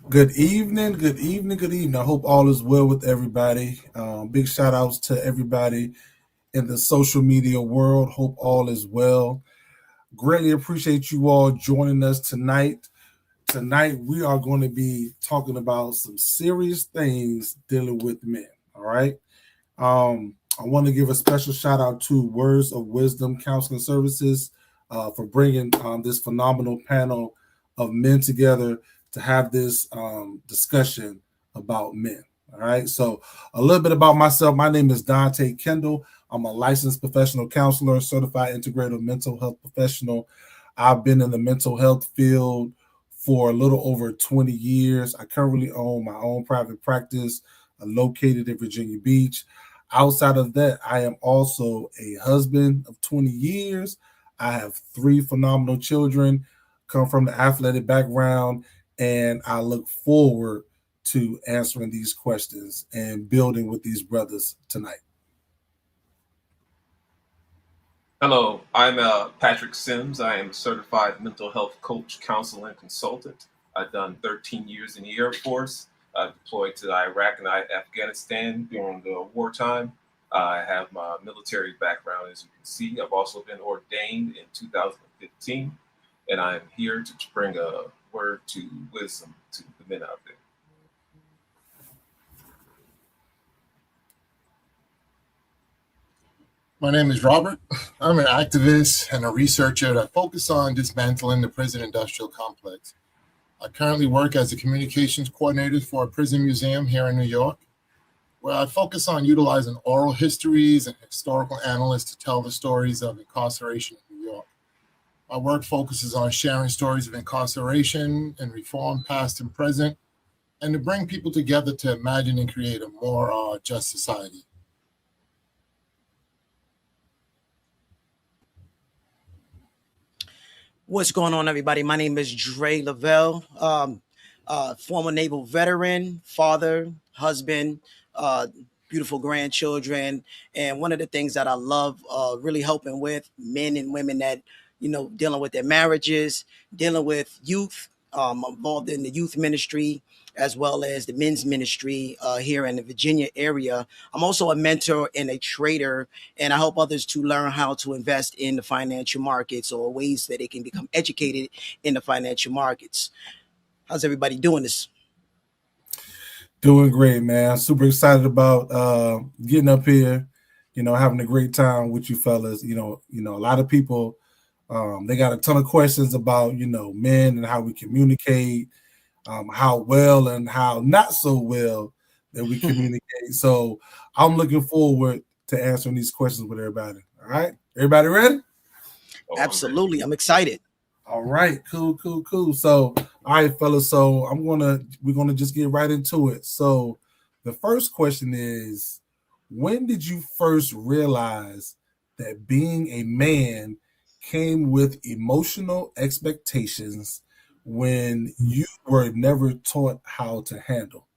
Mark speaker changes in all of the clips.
Speaker 1: Good evening, good evening, good evening. I hope all is well with everybody. Big shout outs to everybody in the social media world. Hope all is well. Greatly appreciate you all joining us tonight. Tonight, we are going to be talking about some serious things dealing with men. All right. I want to give a special shout out to Words of Wisdom Counseling Services for bringing this phenomenal panel of men together to have this discussion about men. All right. So, a little bit about myself. My name is Dante Kendall. I'm a licensed professional counselor, certified integrative mental health professional. I've been in the mental health field for a little over 20 years. I currently own my own private practice located in Virginia Beach. Outside of that, I am also a husband of 20 years. I have three phenomenal children, come from the athletic background, and I look forward to answering these questions and building with these brothers tonight.
Speaker 2: Hello, I'm Patrick Sims. I am a certified mental health coach, counselor, and consultant. I've done 13 years in the Air Force. I deployed to Iraq and Afghanistan during the wartime. I have my military background, as you can see. I've also been ordained in 2015, and I'm here to bring a word to wisdom to the men out there.
Speaker 3: My name is Robert. I'm an activist and a researcher that focuses on dismantling the prison industrial complex. I currently work as a communications coordinator for a prison museum here in New York, where I focus on utilizing oral histories and historical analysts to tell the stories of incarceration in New York. My work focuses on sharing stories of incarceration and reform, past and present, and to bring people together to imagine and create a more just society.
Speaker 4: What's going on, everybody? My name is Dre Lavelle, former naval veteran, father, husband, uh, beautiful grandchildren. And one of the things that I love really helping with men and women that, dealing with their marriages, dealing with youth, involved in the youth ministry, as well as the men's ministry here in the Virginia area. I'm also a mentor and a trader, and I help others to learn how to invest in the financial markets or ways that they can become educated in the financial markets. How's everybody doing this?
Speaker 1: Doing great, man. Super excited about getting up here, having a great time with you fellas. A lot of people they got a ton of questions about, men and how we communicate, how well and how not so well that we communicate. So I'm looking forward to answering these questions with everybody. All right. Everybody ready?
Speaker 2: Oh, I'm ready.
Speaker 4: Absolutely. I'm excited.
Speaker 1: All right, cool. So, all right, fellas. So we're gonna just get right into it. So, the first question is, when did you first realize that being a man came with emotional expectations when you were never taught how to handle?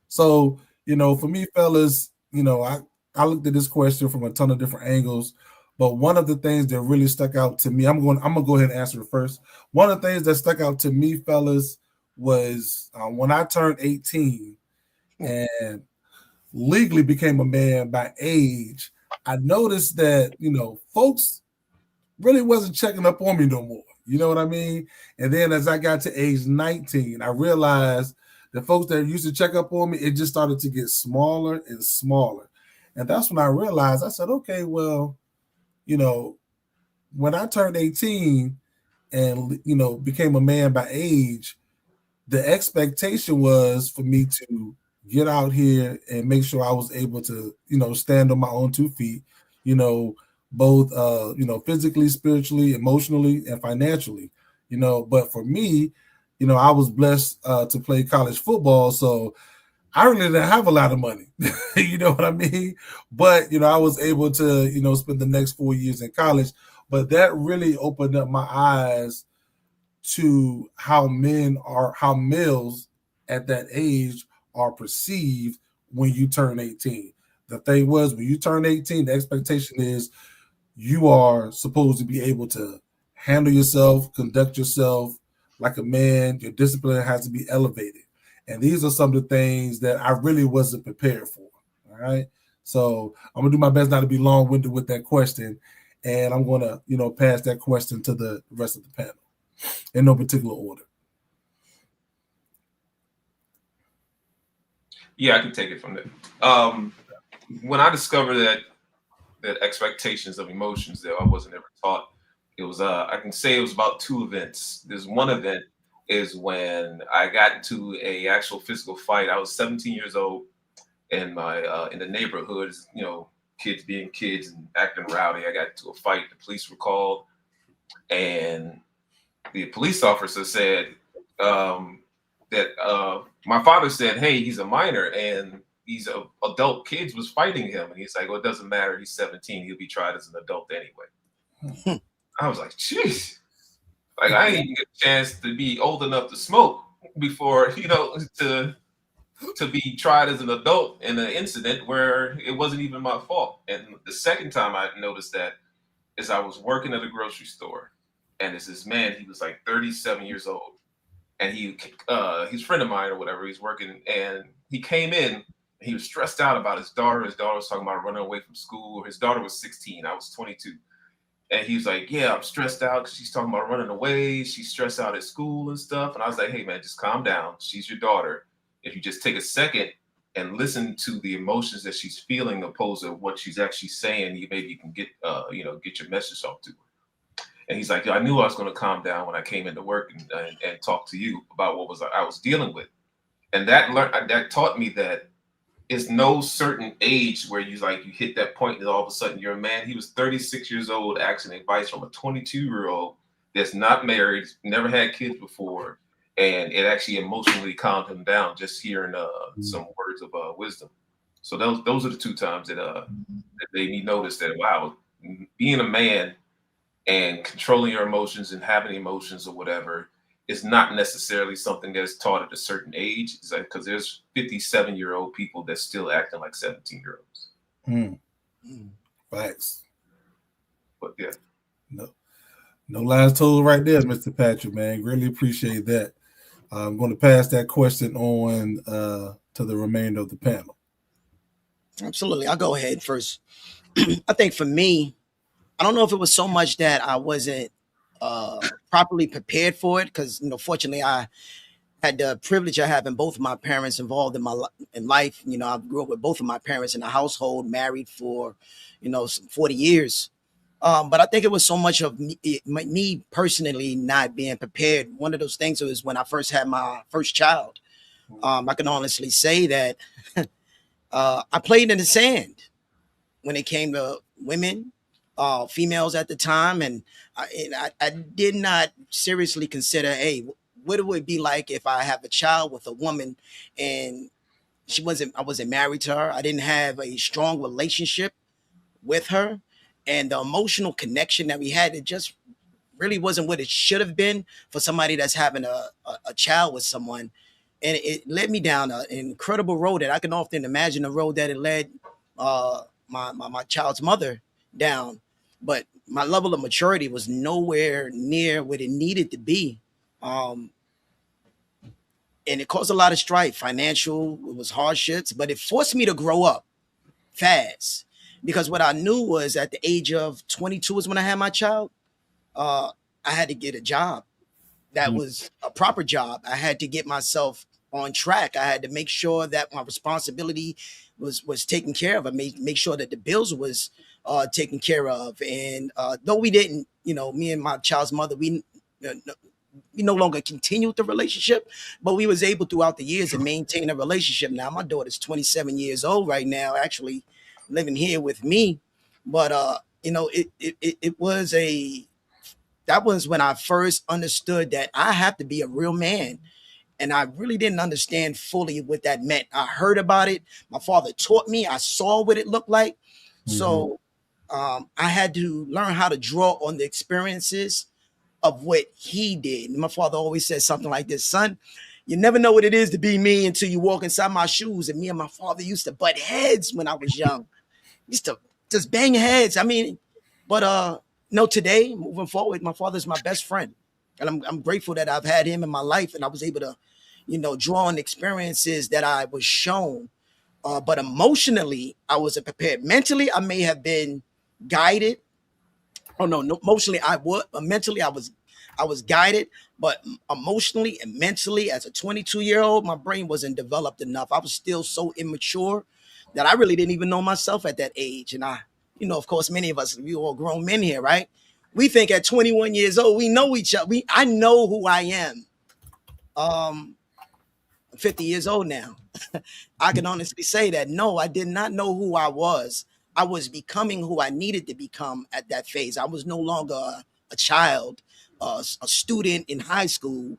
Speaker 1: So, for me, fellas, I looked at this question from a ton of different angles, but one of the things that really stuck out to me, I'm gonna go ahead and answer it first. One of the things that stuck out to me, fellas, was when I turned 18 and legally became a man by age. I noticed that folks really wasn't checking up on me no more. You know what I mean? And then as I got to age 19, I realized the folks that used to check up on me, it just started to get smaller and smaller. And that's when I realized, I said, okay, well, you know, when I turned 18 and, became a man by age, the expectation was for me to get out here and make sure I was able to, stand on my own 2 feet, you know, both physically, spiritually, emotionally, and financially, But for me, I was blessed to play college football, so I really didn't have a lot of money. You know what I mean? But I was able to, spend the next 4 years in college. But that really opened up my eyes to how males at that age are perceived when you turn 18. The thing was, when you turn 18, the expectation is you are supposed to be able to handle yourself, conduct yourself like a man. Your discipline has to be elevated. And these are some of the things that I really wasn't prepared for. All right. So I'm gonna do my best not to be long-winded with that question. And I'm gonna, pass that question to the rest of the panel in no particular order.
Speaker 2: Yeah, I can take it from there. When I discovered that expectations of emotions that I wasn't ever taught, it was I can say it was about two events. There's one event is when I got into a actual physical fight. I was 17 years old in my in the neighborhoods, kids being kids and acting rowdy. I got into a fight. The police were called, and the police officer said that my father said, "Hey, he's a minor, and these adult kids was fighting him." And he's like, "Well, it doesn't matter. He's 17. He'll be tried as an adult anyway." I was like, "Jeez." Like I didn't even get a chance to be old enough to smoke before, to be tried as an adult in an incident where it wasn't even my fault. And the second time I noticed that is I was working at a grocery store, and there's this man. He was like 37 years old, and he's a friend of mine or whatever. He's working, and he came in. He was stressed out about his daughter. His daughter was talking about running away from school. His daughter was 16. I was 22. And he was like, "Yeah, I'm stressed out because she's talking about running away. She's stressed out at school and stuff." And I was like, "Hey, man, just calm down. She's your daughter. If you just take a second and listen to the emotions that she's feeling, opposed to what she's actually saying, you can get, get your message off to her." And he's like, "Yeah, I knew I was going to calm down when I came into work and talk to you about what I was dealing with." And that taught me that it's no certain age where you hit that point and all of a sudden you're a man. He was 36 years old, asking advice from a 22-year-old that's not married, never had kids before, and it actually emotionally calmed him down just hearing some words of wisdom. So those are the two times that made me notice that, wow, being a man and controlling your emotions and having emotions or whatever is not necessarily something that's taught at a certain age. It's like, because there's 57-year-old people that's still acting like 17-year-olds.
Speaker 1: Facts.
Speaker 2: But yeah.
Speaker 1: No lies told right there, Mr. Patrick, man. Really appreciate that. I'm going to pass that question on to the remainder of the panel.
Speaker 4: Absolutely. I'll go ahead first. I think for me, I don't know if it was so much that I wasn't properly prepared for it, because fortunately I had the privilege of having both of my parents involved in life. I grew up with both of my parents in a household, married for some 40 years. But I think it was so much of me personally not being prepared. One of those things was when I first had my first child. I can honestly say that I played in the sand when it came to women, females at the time, and I did not seriously consider, hey, what it would be like if I have a child with a woman and I wasn't married to her. I didn't have a strong relationship with her, and the emotional connection that we had, it just really wasn't what it should have been for somebody that's having a child with someone. And it led me down an incredible road that I can often imagine the road that it led my child's mother down. But my level of maturity was nowhere near what it needed to be. Um, and it caused a lot of strife, financial, it was hardships, but it forced me to grow up fast. Because what I knew was at the age of 22 is when I had my child, I had to get a job that was a proper job. I had to get myself on track. I had to make sure that my responsibility was taken care of. I made make sure that the bills was taken care of. And though we didn't, me and my child's mother, we no longer continued the relationship, but we was able throughout the years to maintain a relationship. Now my daughter's 27 years old right now, actually living here with me. But it was that was when I first understood that I have to be a real man. And I really didn't understand fully what that meant. I heard about it. My father taught me. I saw what it looked like. So I had to learn how to draw on the experiences of what he did. And my father always said something like this: "Son, you never know what it is to be me until you walk inside my shoes." And me and my father used to butt heads when I was young. Used to just bang heads. I mean, but no, today, moving forward, my father's my best friend. And I'm grateful that I've had him in my life, and I was able to, drawing experiences that I was shown. But emotionally, I wasn't prepared. Mentally, I may have been guided. Oh no, no, emotionally I would. Mentally, I was guided, but emotionally and mentally, as a 22-year-old, my brain wasn't developed enough. I was still so immature that I really didn't even know myself at that age. And of course, many of us, we all grown men here, right? We think at 21 years old, we know each other. I know who I am. Um, I'm 50 years old now. I can honestly say that no, I did not know who I was. I was becoming who I needed to become at that phase. I was no longer a child, a student in high school.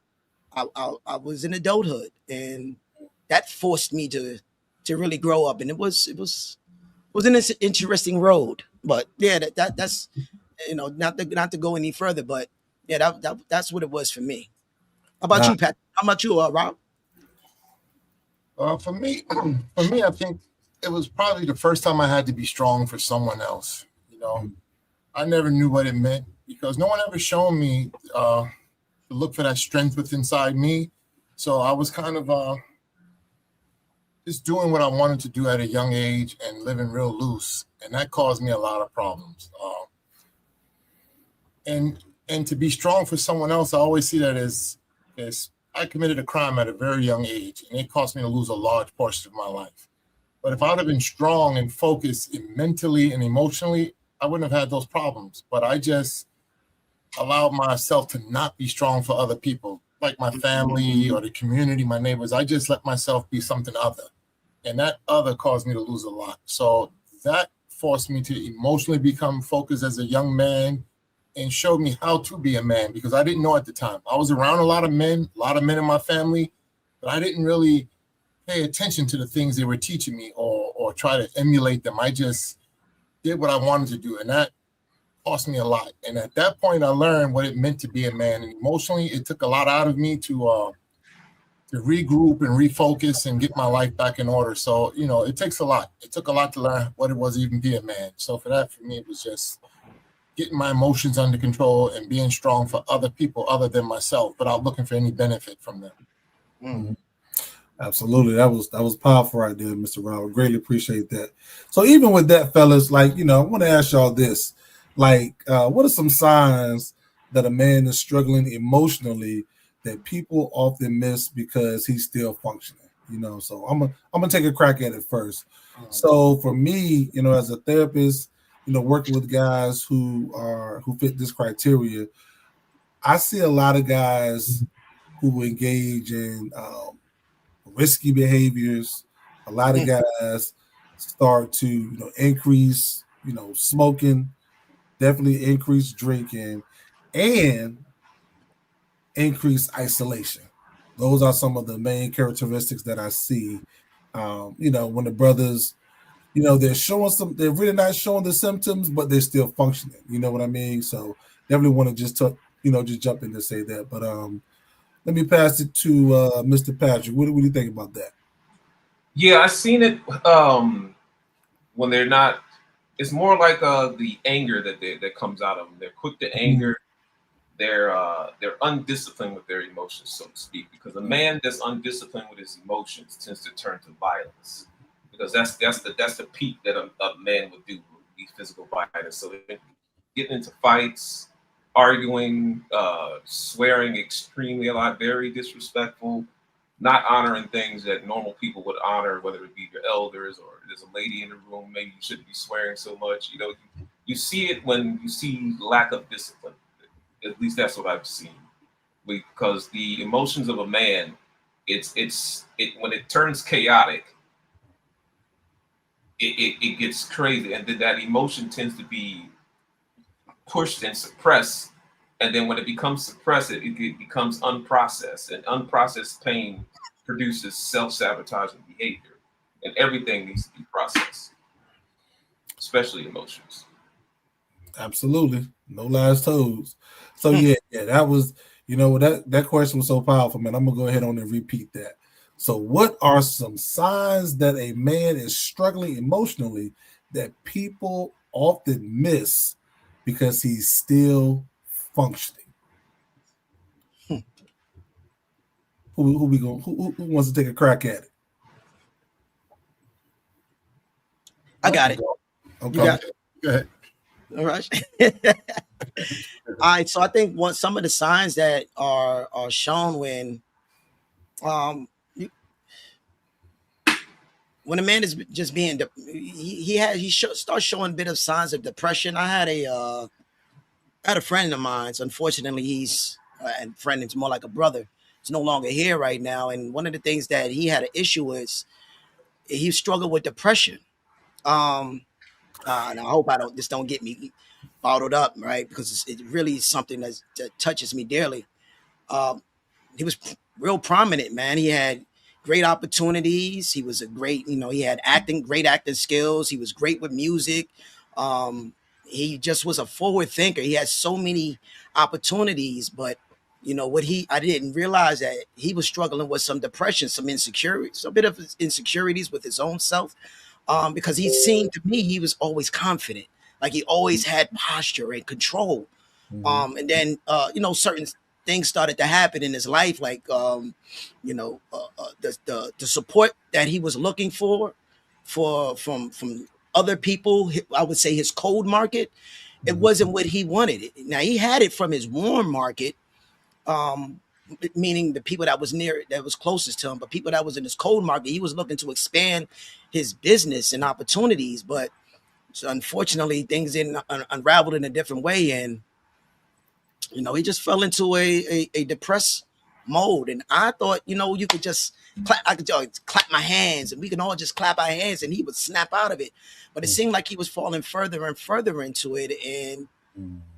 Speaker 4: I was in adulthood, and that forced me to really grow up. And it was an interesting road. But yeah, that's not to go any further, but yeah, that's what it was for me. How about
Speaker 1: Nah,
Speaker 4: you, Pat? How about you, Rob?
Speaker 3: For me, I think it was probably the first time I had to be strong for someone else. I never knew what it meant because no one ever showed me to look for that strength within inside me. So I was kind of just doing what I wanted to do at a young age and living real loose, and that caused me a lot of problems. And to be strong for someone else, I always see that as I committed a crime at a very young age, and it cost me to lose a large portion of my life. But if I would have been strong and focused mentally and emotionally, I wouldn't have had those problems. But I just allowed myself to not be strong for other people, like my family or the community, my neighbors. I just let myself be something other. And that other caused me to lose a lot. So that forced me to emotionally become focused as a young man and showed me how to be a man because I didn't know at the time. I was around a lot of men in my family, but I didn't really pay attention to the things they were teaching me or try to emulate them. I just did what I wanted to do, and that cost me a lot. And at that point, I learned what it meant to be a man. And emotionally, it took a lot out of me to regroup and refocus and get my life back in order. So, it takes a lot. It took a lot to learn what it was to even be a man. So for me, it was just getting my emotions under control and being strong for other people other than myself without looking for any benefit from them.
Speaker 4: Mm.
Speaker 1: absolutely. That was powerful right there, Mr. Robert. Greatly appreciate that. So even with that, fellas, like, I want to ask y'all this. Like, what are some signs that a man is struggling emotionally that people often miss because he's still functioning? So I'm gonna take a crack at it first. So for me, as a therapist, working with guys who fit this criteria, I see a lot of guys who engage in risky behaviors. A lot of guys start to increase smoking, definitely increase drinking, and increase isolation. Those are some of the main characteristics that I see. When the brothers, they're really not showing the symptoms, but they're still functioning. You know what I mean? So definitely want to just jump in to say that. But let me pass it to Mr. Patrick. What do you think about that?
Speaker 2: Yeah, I've seen it when they're not. It's more like the anger that comes out of them. They're quick to anger. They're undisciplined with their emotions, so to speak. Because a man that's undisciplined with his emotions tends to turn to violence. Because that's the peak that a man would do, would be physical violence. So they getting into fights, arguing, swearing extremely a lot, very disrespectful, not honoring things that normal people would honor, whether it be your elders or there's a lady in the room, maybe you shouldn't be swearing so much. You see it when you see lack of discipline. At least that's what I've seen. Because the emotions of a man, it when it turns chaotic, it gets crazy, and then that emotion tends to be pushed and suppressed. And then when it becomes suppressed, it becomes unprocessed. And unprocessed pain produces self sabotaging behavior. And everything needs to be processed, especially emotions.
Speaker 1: Absolutely. No last toes. So yeah, that was, that question was so powerful, man. I'm gonna go ahead on and repeat that. So what are some signs that a man is struggling emotionally that people often miss because he's still functioning? Who we going? Who wants to take a crack at it?
Speaker 4: I got it. You
Speaker 1: Okay.
Speaker 4: got
Speaker 3: Go ahead.
Speaker 4: all right. All right. So I think some of the signs that are shown um you- when a man is just being starts showing a bit of signs of depression. I had a friend of mine. So unfortunately, he's and friend is more like a brother. He's no longer here right now. And one of the things that he had an issue with, he struggled with depression. Um, and I hope I don't just don't get me bottled up, right? Because it really is something that touches me dearly. Um, he was real prominent, man. He had great opportunities. He was a great, he had great acting skills. He was great with music. He just was a forward thinker. He had so many opportunities, but I didn't realize that he was struggling with some depression, some insecurity, some bit of insecurities with his own self. Because he seemed to me he was always confident, like he always had posture and control. And then certain things started to happen in his life, like the support that he was looking from other people. I would say his cold market, it wasn't what he wanted. Now he had it from his warm market, um, meaning the people that was closest to him, but people that was in his cold market, he was looking to expand his business and opportunities, but so unfortunately things didn't unraveled in a different way, and he just fell into a depressed mode. And I thought, you could just I could just clap my hands and we can all just clap our hands and he would snap out of it. But it seemed like he was falling further and further into it. And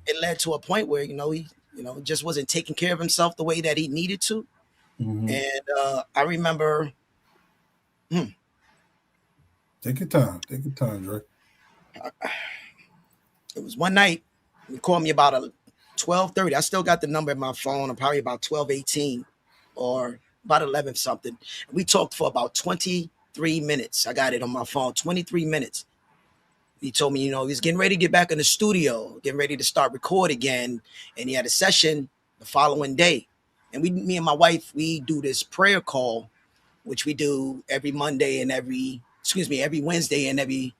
Speaker 4: it led to a point where, he, just wasn't taking care of himself the way that he needed to. And I remember,
Speaker 1: Take your time. Take your time, Dre.
Speaker 4: it was one night, he called me about 12:30. I still got the number in my phone. I'm probably about 12:18 or about 11 something. We talked for about 23 minutes. I got it on my phone, 23 minutes. He told me, he's getting ready to get back in the studio, getting ready to start record again. And he had a session the following day. And me and my wife, we do this prayer call, which we do every every Wednesday and every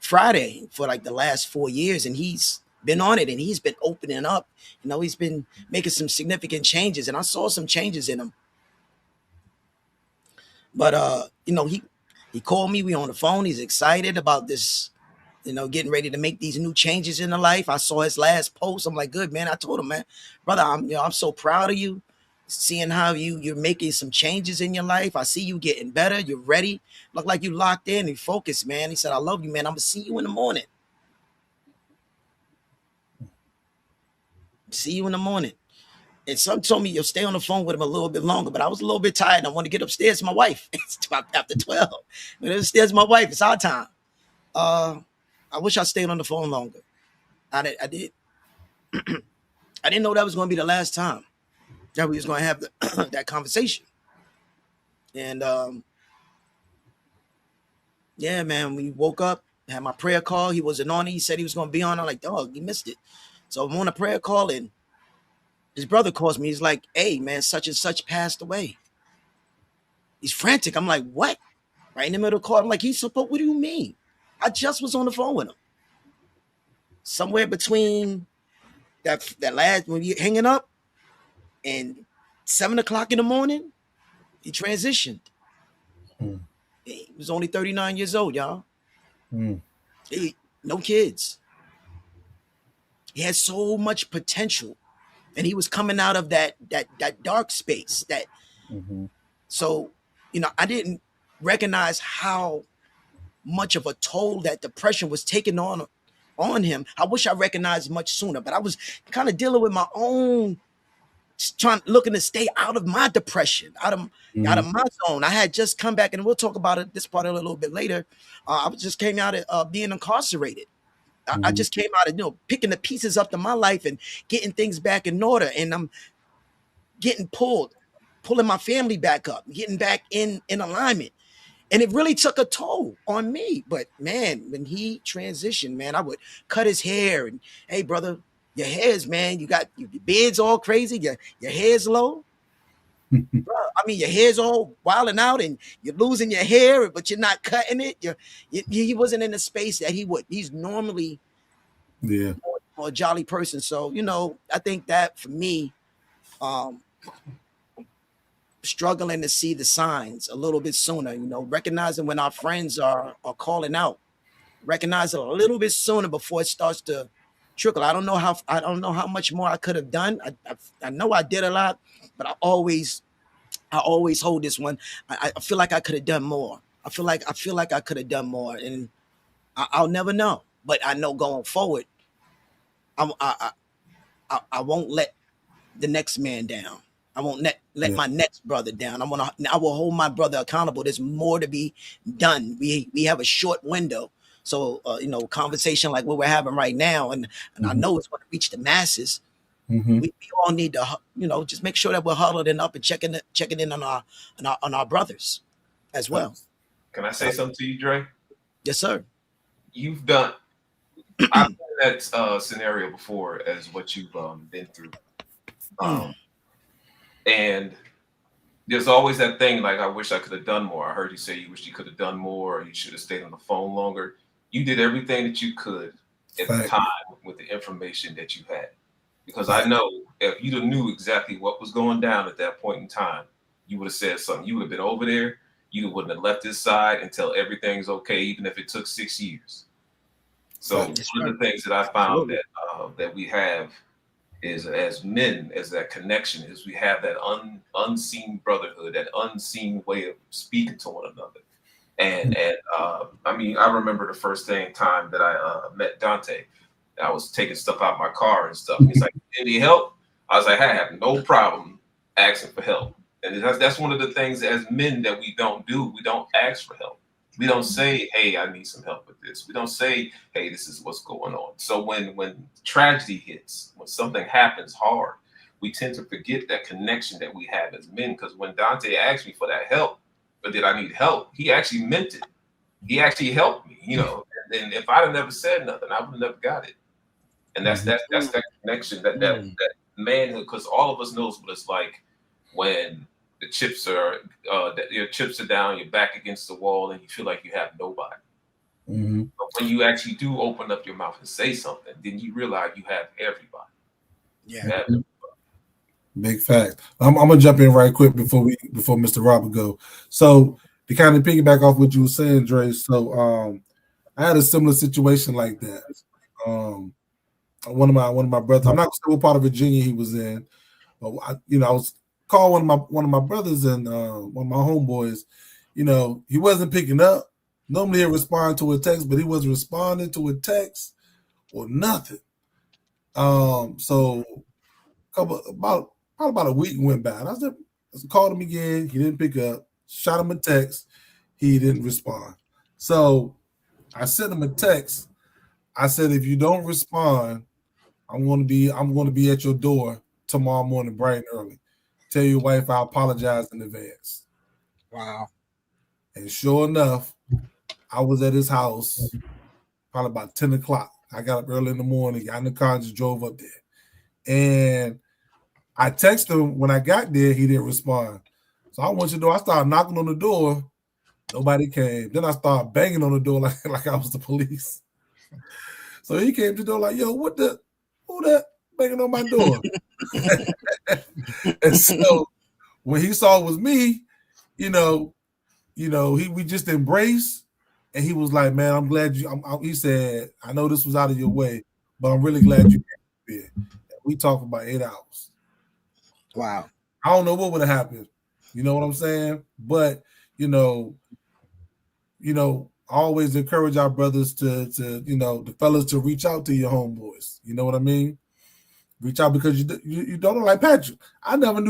Speaker 4: Friday for like the last 4 years. And he's been on it and he's been opening up. He's been making some significant changes. And I saw some changes in him. But he called me, we on the phone, he's excited about this, getting ready to make these new changes in the life. I saw his last post. I'm like, good, man. I told him, man, brother, I'm so proud of you, seeing how you're making some changes in your life. I see you getting better. You're ready. Look like you locked in and focused, man. He said, I love you, man. I'm gonna see you in the morning. See you in the morning. And some told me you'll stay on the phone with him a little bit longer, but I was a little bit tired. And I want to get upstairs to my wife. It's after 12. When upstairs to my wife, it's our time. I wish I stayed on the phone longer. I did. I didn't know that was going to be the last time that we was going to have that conversation. And yeah, man, we woke up, had my prayer call. He wasn't on it. He said he was going to be on. I'm like, dog, you missed it. So I'm on a prayer call, and his brother calls me. He's like, hey, man, such and such passed away. He's frantic. I'm like, what? Right in the middle of the call. I'm like, what do you mean? I just was on the phone with him. Somewhere between that last, when you hanging up and 7 o'clock in the morning, he transitioned. He was only 39 years old, y'all. No kids. He had so much potential, and he was coming out of that dark space. So, I didn't recognize how much of a toll that depression was taking on him. I wish I recognized much sooner, but I was kind of dealing with my own, looking to stay out of my depression, out of my zone. I had just come back, and we'll talk about this part a little bit later. I just came out of being incarcerated. I just came out of picking the pieces up to my life and getting things back in order, and I'm getting pulling my family back up, getting back in alignment. And it really took a toll on me. But man, when he transitioned, man, I would cut his hair and, hey, brother, your hair's, man, you got your beard's all crazy, your hair's low. Bro, I mean, your hair's all wilding out and you're losing your hair, but you're not cutting it. He wasn't in the space that he would. He's normally
Speaker 1: Yeah.
Speaker 4: more a jolly person. So, I think that for me, um, struggling to see the signs a little bit sooner, recognizing when our friends are calling out, recognize it a little bit sooner before it starts to trickle. I don't know how much more I could have done. I know I did a lot, but I always hold this one. I feel like I could have done more. I feel like I could have done more, and I'll never know. But I know going forward, I won't let the next man down. I won't let my next brother down. I will hold my brother accountable. There's more to be done. We have a short window. So conversation like what we're having right now, and I know it's going to reach the masses.
Speaker 1: Mm-hmm.
Speaker 4: We all need to just make sure that we're huddling up and checking in on our brothers as well.
Speaker 2: Can I say something to you, Dre?
Speaker 4: Yes, sir.
Speaker 2: You've done. I've been in that scenario before, as what you've been through, and there's always that thing like, I wish I could have done more. I heard you say you wish you could have done more, or you should have stayed on the phone longer. You did everything that you could at the time with the information that you had. Because I know if you'd have knew exactly what was going down at that point in time, you would have said something. You would have been over there. You wouldn't have left this side until everything's okay, even if it took 6 years. So one of the things that I found that we have is, as men, as that connection, is we have that unseen brotherhood, that unseen way of speaking to one another. And I mean, I remember the first time that I met Dante. I was taking stuff out of my car and stuff. He's like, "Any help?" I was like, "I have no problem asking for help." And that's one of the things as men that we don't do. We don't ask for help. We don't say, "Hey, I need some help with this." We don't say, "Hey, this is what's going on." So when tragedy hits, when something happens hard, we tend to forget that connection that we have as men. Because when Dante asked me for that help, or did I need help, he actually meant it. He actually helped me, And if I'd have never said nothing, I would have never got it. And that's that connection, that manhood, because all of us knows what it's like when the chips are your chips are down, you're back against the wall, and you feel like you have nobody.
Speaker 1: Mm-hmm.
Speaker 2: But when you actually do open up your mouth and say something, then you realize you have everybody.
Speaker 4: Yeah.
Speaker 1: Big fact. I'm gonna jump in right quick before Mr. Robert go. So to kind of piggyback off what you were saying, Dre. So I had a similar situation like that. One of my brothers. I'm not sure what part of Virginia he was in, but I was calling one of my brothers and one of my homeboys. He wasn't picking up. Normally he'll respond to a text, but he wasn't responding to a text or nothing. So about a week went by. And I called him again. He didn't pick up. Shot him a text. He didn't respond. So I sent him a text. I said, if you don't respond, I'm going to be at your door tomorrow morning, bright and early. Tell your wife I apologize in advance.
Speaker 4: Wow.
Speaker 1: And sure enough, I was at his house probably about 10 o'clock. I got up early in the morning, got in the car, and just drove up there. And I texted him when I got there, he didn't respond. So I want you to know, I started knocking on the door. Nobody came. Then I started banging on the door like I was the police. So he came to the door like, "Yo, who that banging on my door?" And so when he saw it was me, we just embraced, and he was like, "Man, I'm glad you." He said, "I know this was out of your way, but I'm really glad you came here." We talked for about 8 hours.
Speaker 4: Wow.
Speaker 1: I don't know what would have happened. You know what I'm saying? But I always encourage our brothers to the fellas to reach out to your homeboys. You know what I mean? Reach out, because you don't know, like Patrick. I never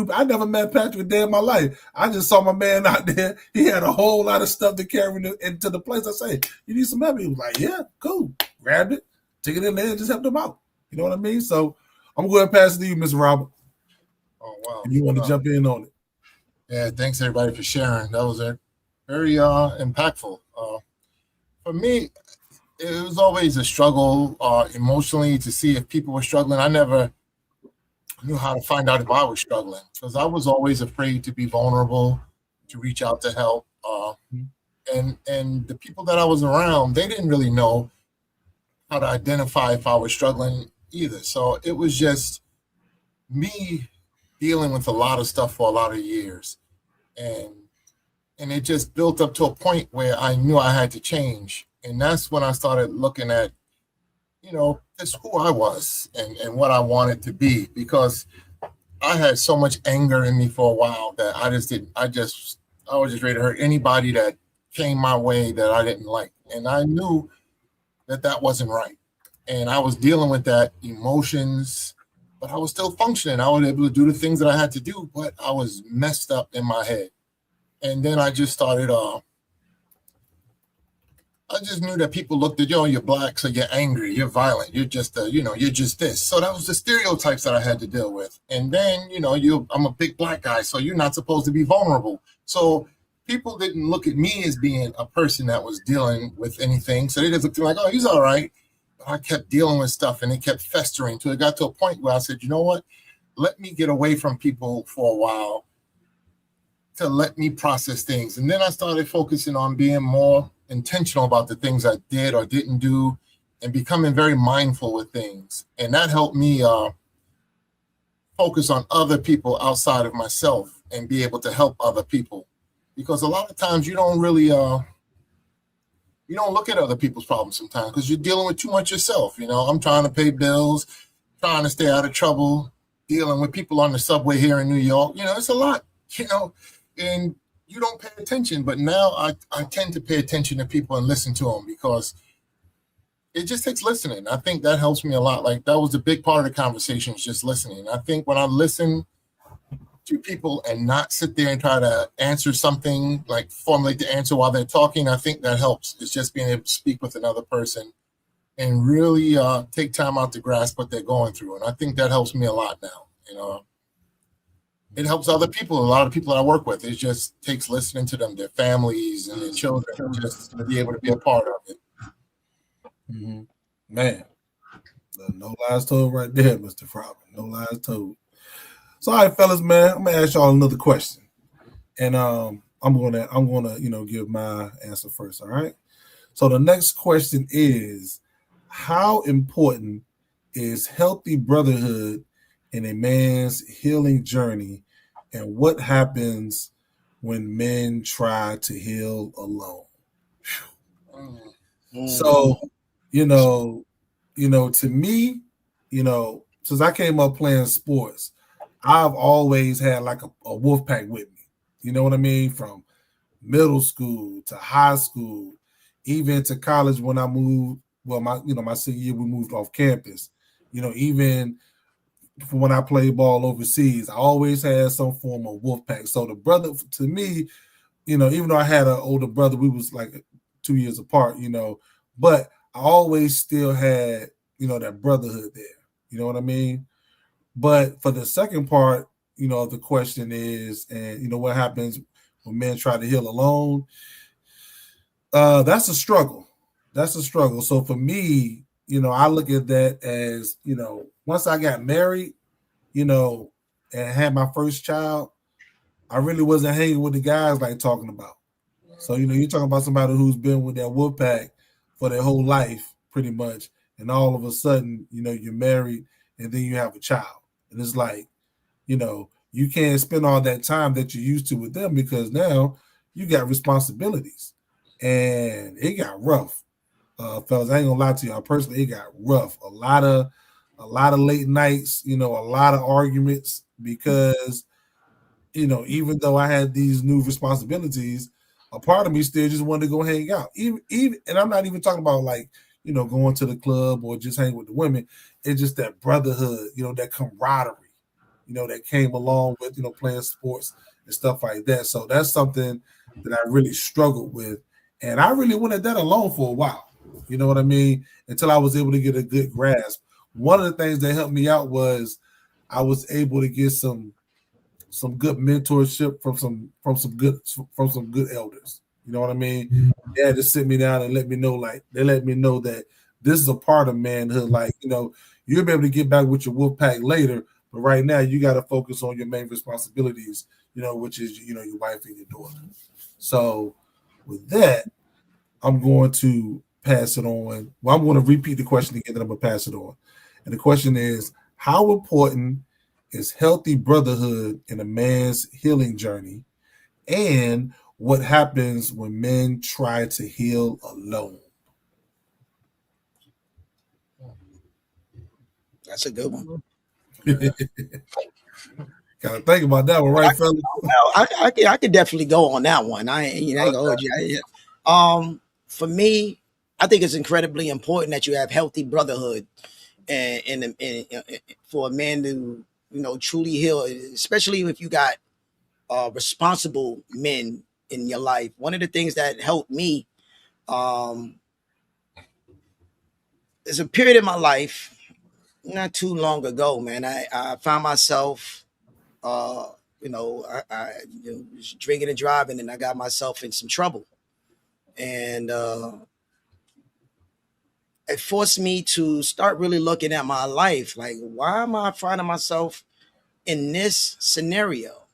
Speaker 1: met Patrick a day in my life. I just saw my man out there. He had a whole lot of stuff to carry into the place. I say, "You need some help?" He was like, "Yeah, cool." Grabbed it, took it in there, and just helped him out. You know what I mean? So I'm going to pass it to you, Mr. Robert.
Speaker 3: Oh, wow.
Speaker 1: If you want to jump in on it.
Speaker 3: Yeah, thanks everybody for sharing. That was very impactful. For me, it was always a struggle emotionally to see if people were struggling. I never knew how to find out if I was struggling, because I was always afraid to be vulnerable, to reach out to help. And the people that I was around, they didn't really know how to identify if I was struggling either. So it was just me dealing with a lot of stuff for a lot of years. And it just built up to a point where I knew I had to change. And that's when I started looking at, just who I was and what I wanted to be, because I had so much anger in me for a while that I was just ready to hurt anybody that came my way that I didn't like. And I knew that wasn't right. And I was dealing with that emotions, but I was still functioning. I was able to do the things that I had to do, but I was messed up in my head. And then I just started, I just knew that people looked at you, you're black, so you're angry, you're violent, you're just, you're just this. So that was the stereotypes that I had to deal with. And then, I'm a big black guy, so you're not supposed to be vulnerable. So people didn't look at me as being a person that was dealing with anything. So they just looked at me like, oh, he's all right. But I kept dealing with stuff, and it kept festering till it got to a point where I said, you know what? Let me get away from people for a while to let me process things. And then I started focusing on being more intentional about the things I did or didn't do, and becoming very mindful with things. And that helped me focus on other people outside of myself and be able to help other people. Because a lot of times you don't really, you don't look at other people's problems sometimes because you're dealing with too much yourself. I'm trying to pay bills, trying to stay out of trouble, dealing with people on the subway here in New York. It's a lot, and you don't pay attention. But now I tend to pay attention to people and listen to them, because it just takes listening. I think that helps me a lot. Like, that was a big part of the conversation, is just listening. I think when I listen to people and not sit there and try to answer something, like formulate the answer while they're talking, I think that helps. It's just being able to speak with another person and really take time out to grasp what they're going through. And I think that helps me a lot now. It helps other people. A lot of people that I work with, it just takes listening to them, their families and their children, just to be able to be a part of it.
Speaker 1: Mm-hmm. Man, no lies told right there, Mr. Frobin. No lies told. So, all right, fellas, man, I'm gonna ask y'all another question, and I'm gonna give my answer first. All right. So the next question is, how important is healthy brotherhood in a man's healing journey, and what happens when men try to heal alone? So, to me, since I came up playing sports, I've always had like a wolf pack with me. You know what I mean? From middle school to high school, even to college when I moved. Well, my senior year we moved off campus. Even from when I played ball overseas, I always had some form of wolf pack. So the brother, to me, even though I had an older brother, we was like 2 years apart. But I always still had that brotherhood there. You know what I mean? But for the second part, the question is, and what happens when men try to heal alone? That's a struggle. That's a struggle. So for me, I look at that as, once I got married, and had my first child, I really wasn't hanging with the guys like talking about. So, you're talking about somebody who's been with that wolf pack for their whole life, pretty much. And all of a sudden, you're married and then you have a child. And it's like, you can't spend all that time that you used to with them, because now you got responsibilities. And it got rough. Fellas, I ain't gonna lie to y'all. Personally, it got rough. A lot of late nights, a lot of arguments, because even though I had these new responsibilities, a part of me still just wanted to go hang out. Even and I'm not even talking about like, going to the club or just hang with the women. It's just that brotherhood, that camaraderie, that came along with, playing sports and stuff like that. So that's something that I really struggled with. And I really went at that alone for a while. You know what I mean? Until I was able to get a good grasp. One of the things that helped me out was I was able to get some good mentorship from some good elders. You know what I mean? They had to sit me down and let me know that this is a part of manhood. Like, you'll be able to get back with your wolf pack later, But right now, you got to focus on your main responsibilities, which is your wife and your daughter. So with that, I'm going to pass it on. Well, I'm going to repeat the question again, then I'm going to pass it on. And the question is, how important is healthy brotherhood in a man's healing journey? And what happens when men try to heal alone?
Speaker 4: That's a good one.
Speaker 1: Gotta think about that one, right, fella?
Speaker 4: Well, I could definitely go on that one. I ain't gonna hold you. For me, I think it's incredibly important that you have healthy brotherhood, and for a man to truly heal, especially if you got responsible men in your life. One of the things that helped me um, is a period in my life not too long ago, man. I found myself, uh, I was drinking and driving, and I got myself in some trouble, and it forced me to start really looking at my life. Like, why am I finding myself in this scenario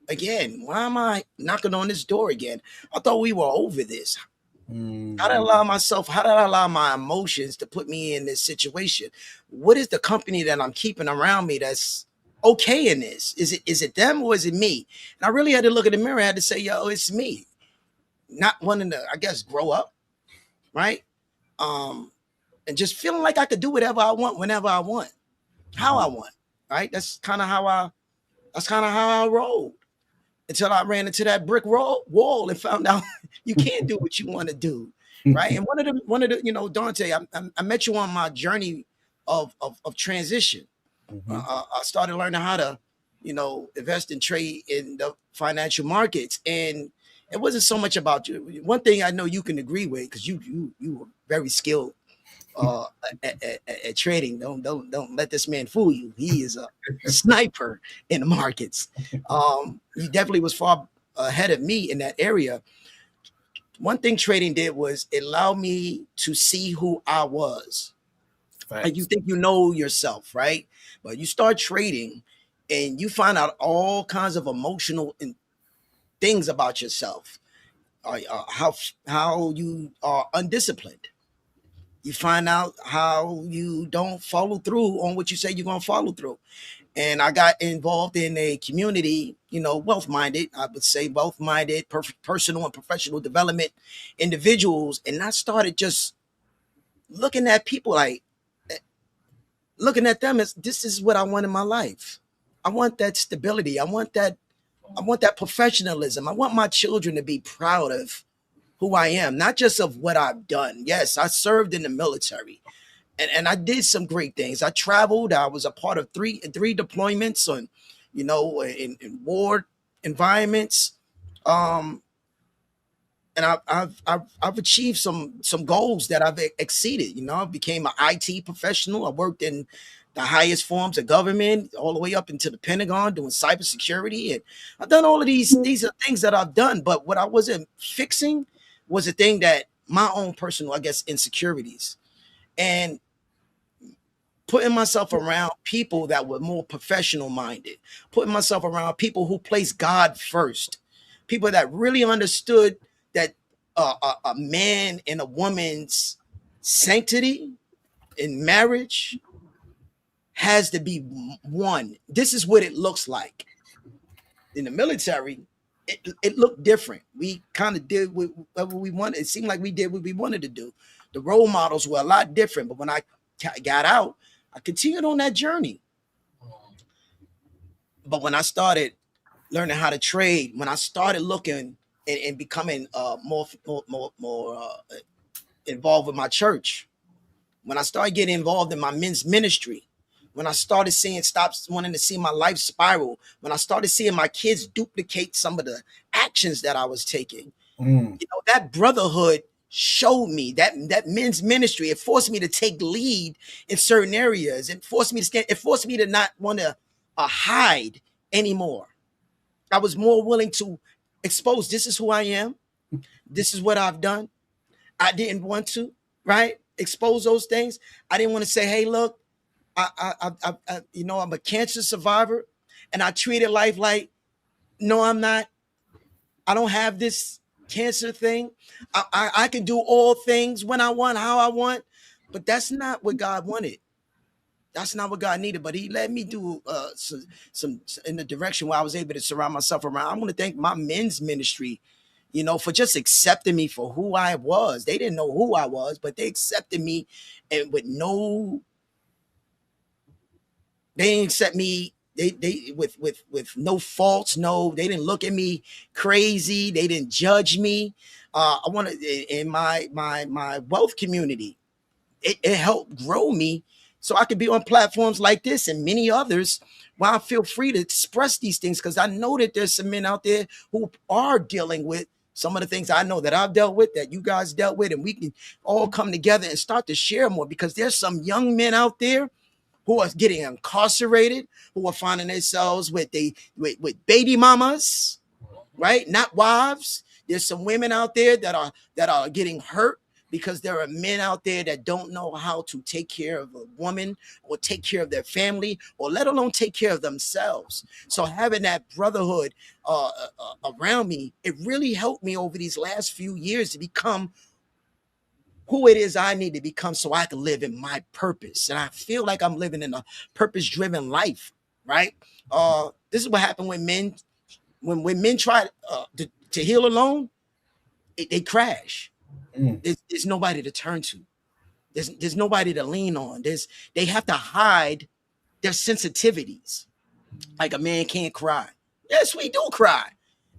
Speaker 4: again? Why am I knocking on this door again? I thought we were over this. How did I allow myself? How did I allow my emotions to put me in this situation? What is the company that I'm keeping around me that's okay in this? Is it them or is it me? And I really had to look in the mirror. I had to say, yo, it's me. Not wanting to, I guess, grow up, right? And just feeling like I could do whatever I want, whenever I want, how I want, right? That's kind of how I rolled until I ran into that brick wall and found out you can't do what you want to do, right? And one of the Dante, I met you on my journey of transition. I started learning how to invest and trade in the financial markets, and it wasn't so much about you. One thing I know you can agree with, because you were very skilled uh, at trading. Don't let this man fool you. He is a sniper in the markets. He definitely was far ahead of me in that area. One thing trading did was it allowed me to see who I was. And you think you know yourself, right? But you start trading and you find out all kinds of emotional things about yourself. How you are undisciplined. You find out how you don't follow through on what you say you're going to follow through. And I got involved in a community, wealth minded, I would say wealth minded, personal and professional development individuals. And I started just looking at people like, looking at them as this is what I want in my life. I want that stability. I want that professionalism. I want my children to be proud of who I am, not just of what I've done. Yes, I served in the military. And I did some great things. I traveled. I was a part of three deployments on, in war environments. Um, and I've achieved some goals that I've exceeded. I became an IT professional. I worked in the highest forms of government, all the way up into the Pentagon, doing cybersecurity, and I've done all of these. These are things that I've done. But what I wasn't fixing was a thing that my own personal, I guess, insecurities. And putting myself around people that were more professional minded, putting myself around people who placed God first, people that really understood that a man and a woman's sanctity in marriage has to be one. This is what it looks like. In the military, it looked different. We kind of did whatever we wanted. It seemed like we did what we wanted to do. The role models were a lot different. But when I got out, I continued on that journey. But when I started learning how to trade, when I started looking and becoming more involved with my church, when I started getting involved in my men's ministry, when I started stop wanting to see my life spiral, when I started seeing my kids duplicate some of the actions that I was taking, that brotherhood showed me that men's ministry. It forced me to take lead in certain areas. It forced me to stand. It forced me to not want to hide anymore. I was more willing to expose. This is who I am. This is what I've done. I didn't want to, right? Expose those things. I didn't want to say, hey, look, I'm a cancer survivor, and I treated life like, no, I'm not. I don't have this cancer thing. I can do all things when I want, how I want, but that's not what God wanted. That's not what God needed. But He let me do some in the direction where I was able to surround myself around. I want to thank my men's ministry, for just accepting me for who I was. They didn't know who I was, but they accepted me, and they didn't accept me. They with no faults. No, they didn't look at me crazy. They didn't judge me. I want to in my wealth community. It helped grow me so I could be on platforms like this and many others where I feel free to express these things, because I know that there's some men out there who are dealing with some of the things I know that I've dealt with, that you guys dealt with, and we can all come together and start to share more, because there's some young men out there who are getting incarcerated, who are finding themselves with baby mamas, right? Not wives. There's some women out there that are getting hurt because there are men out there that don't know how to take care of a woman or take care of their family, or let alone take care of themselves. So having that brotherhood around me, it really helped me over these last few years to become who it is I need to become so I can live in my purpose. And I feel like I'm living in a purpose-driven life, right? This is what happened when men try to heal alone, they crash.
Speaker 1: Mm.
Speaker 4: There's nobody to turn to. There's nobody to lean on. They have to hide their sensitivities. Like a man can't cry. Yes, we do cry.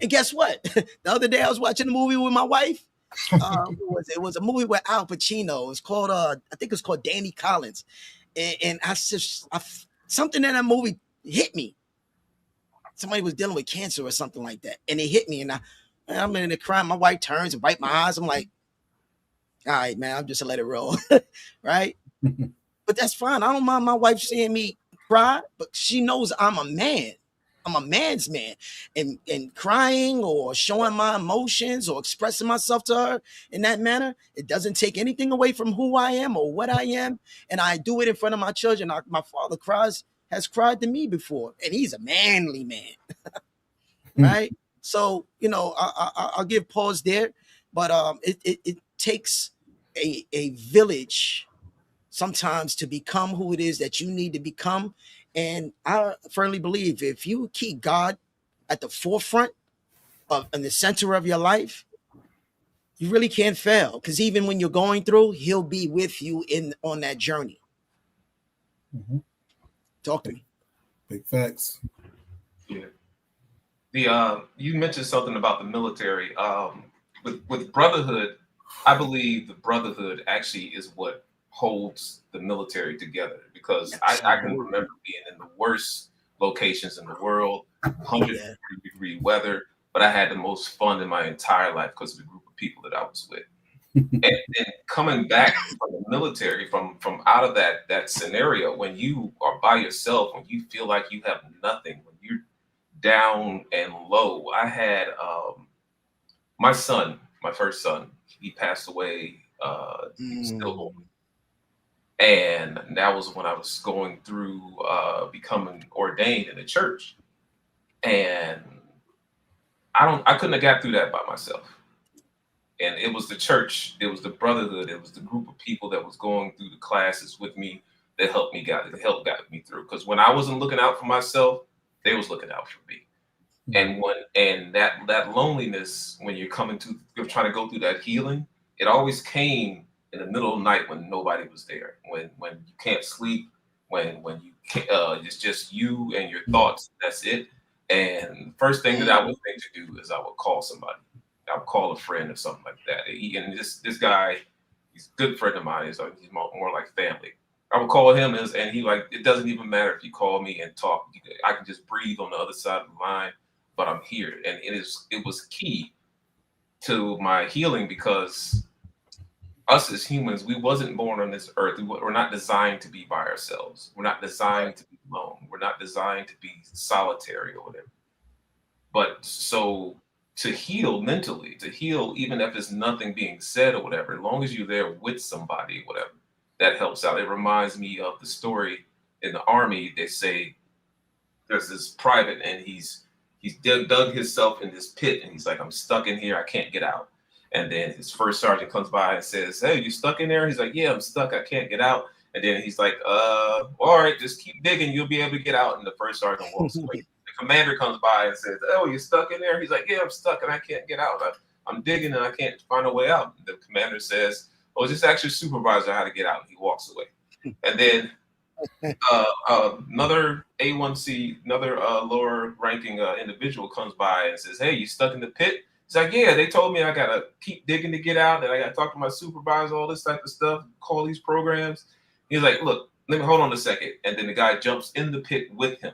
Speaker 4: And guess what? The other day I was watching a movie with my wife. It was a movie with Al Pacino. It's called I think it's called Danny Collins. And something in that movie hit me. Somebody was dealing with cancer or something like that, and it hit me. And I'm in the crying. My wife turns and wipe my eyes. I'm like, all right, man, I'm just gonna let it roll, right? But that's fine. I don't mind my wife seeing me cry, but she knows I'm a man. I'm a man's man. And crying or showing my emotions or expressing myself to her in that manner, it doesn't take anything away from who I am or what I am. And I do it in front of my children. My father has cried to me before, and he's a manly man, right? So, I'll give pause there, but it takes a village sometimes to become who it is that you need to become. And I firmly believe if you keep God at the forefront of in the center of your life, you really can't fail. Because even when you're going through, He'll be with you on that journey.
Speaker 1: Mm-hmm.
Speaker 4: Talk to me.
Speaker 1: Big facts.
Speaker 2: Yeah. You mentioned something about the military. With brotherhood, I believe the brotherhood actually is what holds the military together, because I can remember being in the worst locations in the world, 100-degree weather, but I had the most fun in my entire life because of the group of people that I was with. And coming back from the military, from out of that scenario, when you are by yourself, when you feel like you have nothing, when you're down and low. I had my son, my first son, he passed away. He was still, and that was when I was going through becoming ordained in the church, and I couldn't have got through that by myself. And it was the church, it was the brotherhood, it was the group of people that was going through the classes with me that helped me guide through. Because when I wasn't looking out for myself, they was looking out for me. And that loneliness, when you're trying to go through that healing, it always came in the middle of the night when nobody was there, when you can't sleep, when you can't, it's just you and your thoughts. That's it. And first thing that I would think to do is I would call somebody. I would call a friend or something like that. And this guy, he's a good friend of mine. He's more like family. I would call him and he like, it doesn't even matter if you call me and talk. I can just breathe on the other side of the line, but I'm here. And it was key to my healing, because us as humans, we wasn't born on this earth. We're not designed to be by ourselves. We're not designed to be alone. We're not designed to be solitary or whatever. But so to heal mentally, to heal even if there's nothing being said or whatever, as long as you're there with somebody, whatever, that helps out. It reminds me of the story in the Army, they say there's this private and he's dug himself in this pit and he's like, I'm stuck in here, I can't get out. And then his first sergeant comes by and says, hey, you stuck in there? He's like, yeah, I'm stuck, I can't get out. And then he's like, all right, just keep digging, you'll be able to get out. And the first sergeant walks away. The commander comes by and says, oh, you're stuck in there? He's like, yeah, I'm stuck and I can't get out. I'm digging and I can't find a way out. The commander says, oh, just ask your supervisor how to get out. And he walks away. And then another A1C, another lower ranking individual comes by and says, hey, you stuck in the pit? He's like, yeah, they told me I got to keep digging to get out, and I got to talk to my supervisor, all this type of stuff, call these programs. He's like, look, let me hold on a second. And then the guy jumps in the pit with him.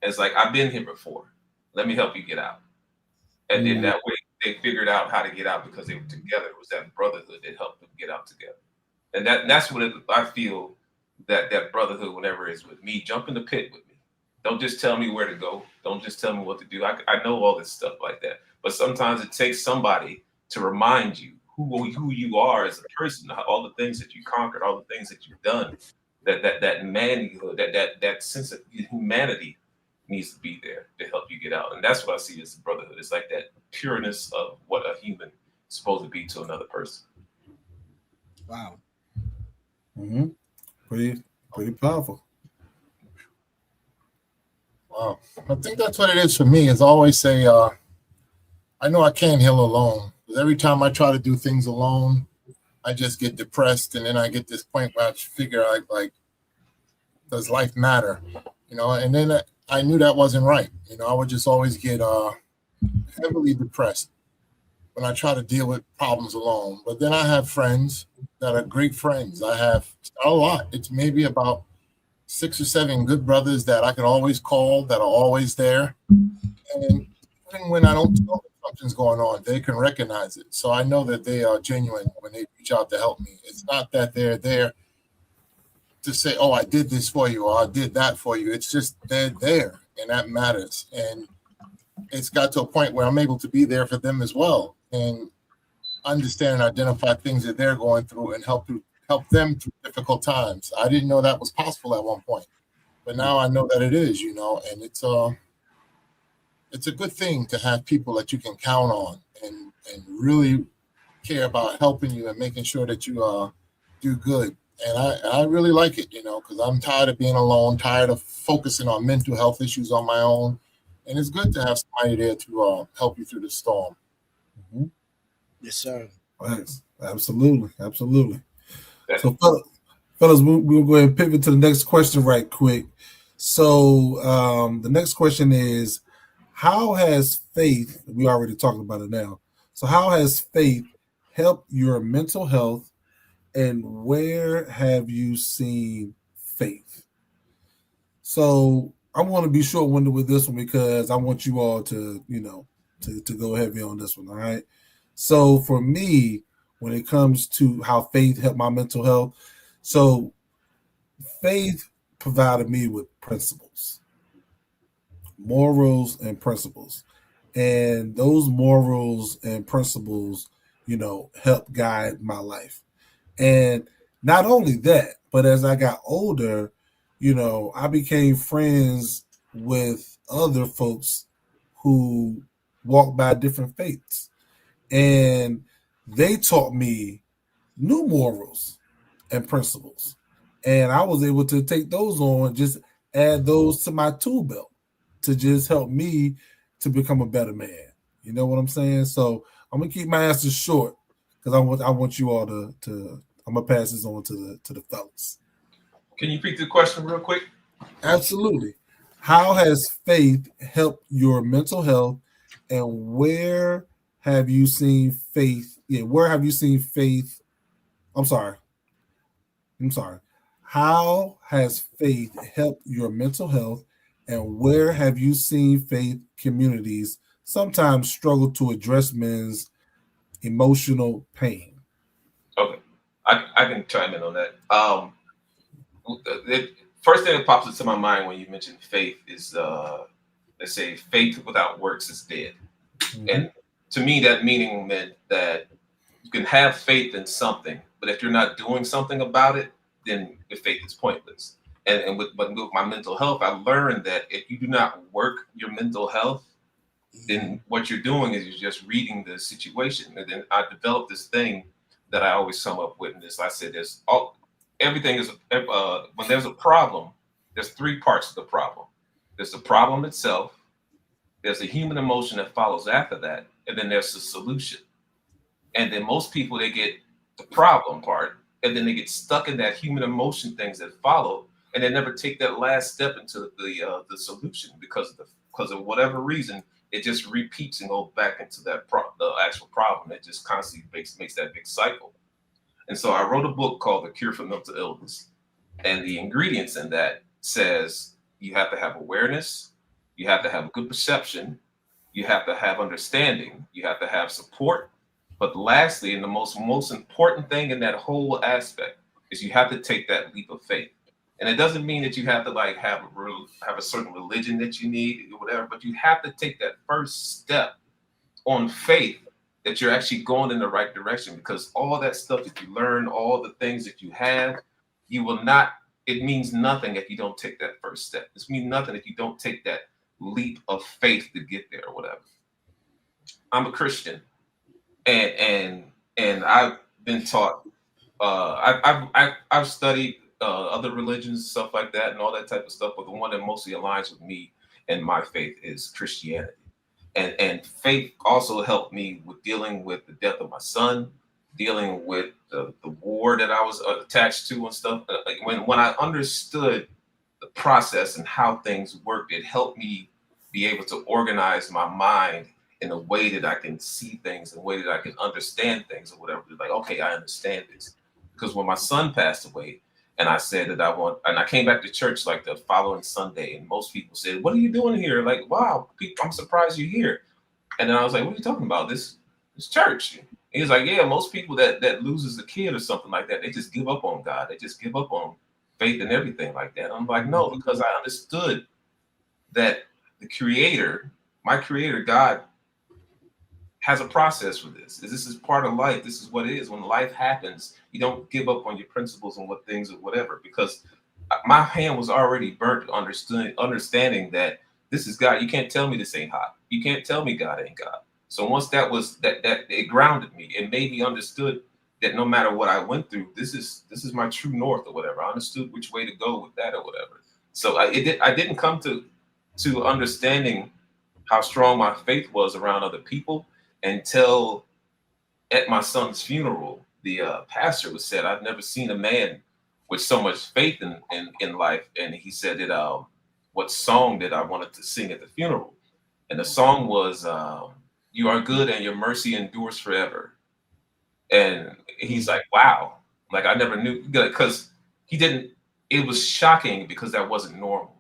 Speaker 2: And it's like, I've been here before. Let me help you get out. And then that way they figured out how to get out because they were together. It was that brotherhood that helped them get out together. And that's what I feel that brotherhood, whenever it's with me, jump in the pit with me. Don't just tell me where to go. Don't just tell me what to do. I know all this stuff like that. But sometimes it takes somebody to remind you who you are as a person, all the things that you conquered, all the things that you've done, that manhood, that sense of humanity needs to be there to help you get out. And that's what I see as the brotherhood. It's like that pureness of what a human is supposed to be to another person.
Speaker 4: Wow.
Speaker 1: Mm-hmm. Pretty powerful.
Speaker 3: Wow. I think that's what it is for me, is always say, I know I can't heal alone. Because every time I try to do things alone, I just get depressed. And then I get this point where I figure out, like, does life matter? And then I knew that wasn't right. I would just always get heavily depressed when I try to deal with problems alone. But then I have friends that are great friends. I have a lot. It's maybe about 6 or 7 good brothers that I can always call, that are always there. And even when I don't know that something's going on, they can recognize it. So I know that they are genuine when they reach out to help me. It's not that they're there to say, oh, I did this for you, or I did that for you. It's just they're there, and that matters. And it's got to a point where I'm able to be there for them as well and understand and identify things that they're going through and help them through difficult times. I didn't know that was possible at one point, but now I know that it is, and it's a good thing to have people that you can count on and really care about helping you and making sure that you do good. And I really like it, because I'm tired of being alone, tired of focusing on mental health issues on my own. And it's good to have somebody there to help you through the storm.
Speaker 1: Mm-hmm.
Speaker 4: Yes, sir.
Speaker 1: Thanks. Absolutely. So, fellas, we'll go ahead and pivot to the next question right quick. So, the next question is, how has faith, we already talked about it now, so how has faith helped your mental health, and where have you seen faith? So I want to be short-winded with this one because I want you all to go heavy on this one, all right? So for me, when it comes to how faith helped my mental health, so faith provided me with principles, morals and principles. And those morals and principles, help guide my life. And not only that, but as I got older, I became friends with other folks who walk by different faiths. And they taught me new morals and principles. And I was able to take those on, just add those to my tool belt to just help me to become a better man. You know what I'm saying? So I'm gonna keep my answers short because I want you all to I'm gonna pass this on to the fellas.
Speaker 2: Can you repeat the question real quick?
Speaker 1: Absolutely. How has faith helped your mental health, and where have you seen faith? Yeah, where have you seen faith? I'm sorry. How has faith helped your mental health, and where have you seen faith communities sometimes struggle to address men's emotional pain?
Speaker 2: Okay, I can chime in on that. The first thing that pops into my mind when you mention faith is, let's say, faith without works is dead. Mm-hmm. And to me, that meaning meant that you can have faith in something, but if you're not doing something about it, then the faith is pointless. And with my mental health, I learned that if you do not work your mental health, then what you're doing is you're just reading the situation. And then I developed this thing that I always sum up with, and this I said everything is when there's a problem, there's three parts of the problem. There's the problem itself, there's a human emotion that follows after that, and then there's the solution. And then most people, they get the problem part, and then they get stuck in that human emotion things that follow, and they never take that last step into the solution because of whatever reason. It just repeats and goes back into the actual problem. It just constantly makes that big cycle. And so I wrote a book called The Cure for Mental Illness, and the ingredients in that says you have to have awareness, you have to have good perception, you have to have understanding, you have to have support. But lastly, and the most important thing in that whole aspect is you have to take that leap of faith. And it doesn't mean that you have to like have a certain religion that you need or whatever, but you have to take that first step on faith that you're actually going in the right direction, because all that stuff that you learn, all the things that you have, you will not, it means nothing if you don't take that first step. It means nothing if you don't take that leap of faith to get there or whatever. I'm a Christian, and I've been taught. I've studied other religions, stuff like that, and all that type of stuff. But the one that mostly aligns with me and my faith is Christianity. And faith also helped me with dealing with the death of my son, dealing with the war that I was attached to and stuff. When I understood the process and how things worked, it helped me be able to organize my mind in a way that I can see things, in a way that I can understand things or whatever. Like, okay, I understand this. Because when my son passed away, and I said that and I came back to church like the following Sunday, and most people said, "What are you doing here?" Like, wow, I'm surprised you're here. And then I was like, "What are you talking about? This church?" And he was like, "Yeah, most people that loses a kid or something like that, they just give up on God. They just give up on faith and everything like that." I'm like, "No," because I understood that the Creator, my Creator, God, has a process for this. This is part of life. This is what it is. When life happens, you don't give up on your principles and what things or whatever, because my hand was already burnt understanding that this is God. You can't tell me this ain't hot. You can't tell me God ain't God. So once that was that it grounded me. It made me understood that no matter what I went through, this is my true north or whatever. I understood which way to go with that or whatever. So I didn't come to understanding how strong my faith was around other people until at my son's funeral, the pastor was said, "I've never seen a man with so much faith in life." And he said that what song that I wanted to sing at the funeral, and the song was "You Are Good and Your Mercy Endures Forever." And he's like, "Wow!" Like I never knew, because he didn't. It was shocking because that wasn't normal.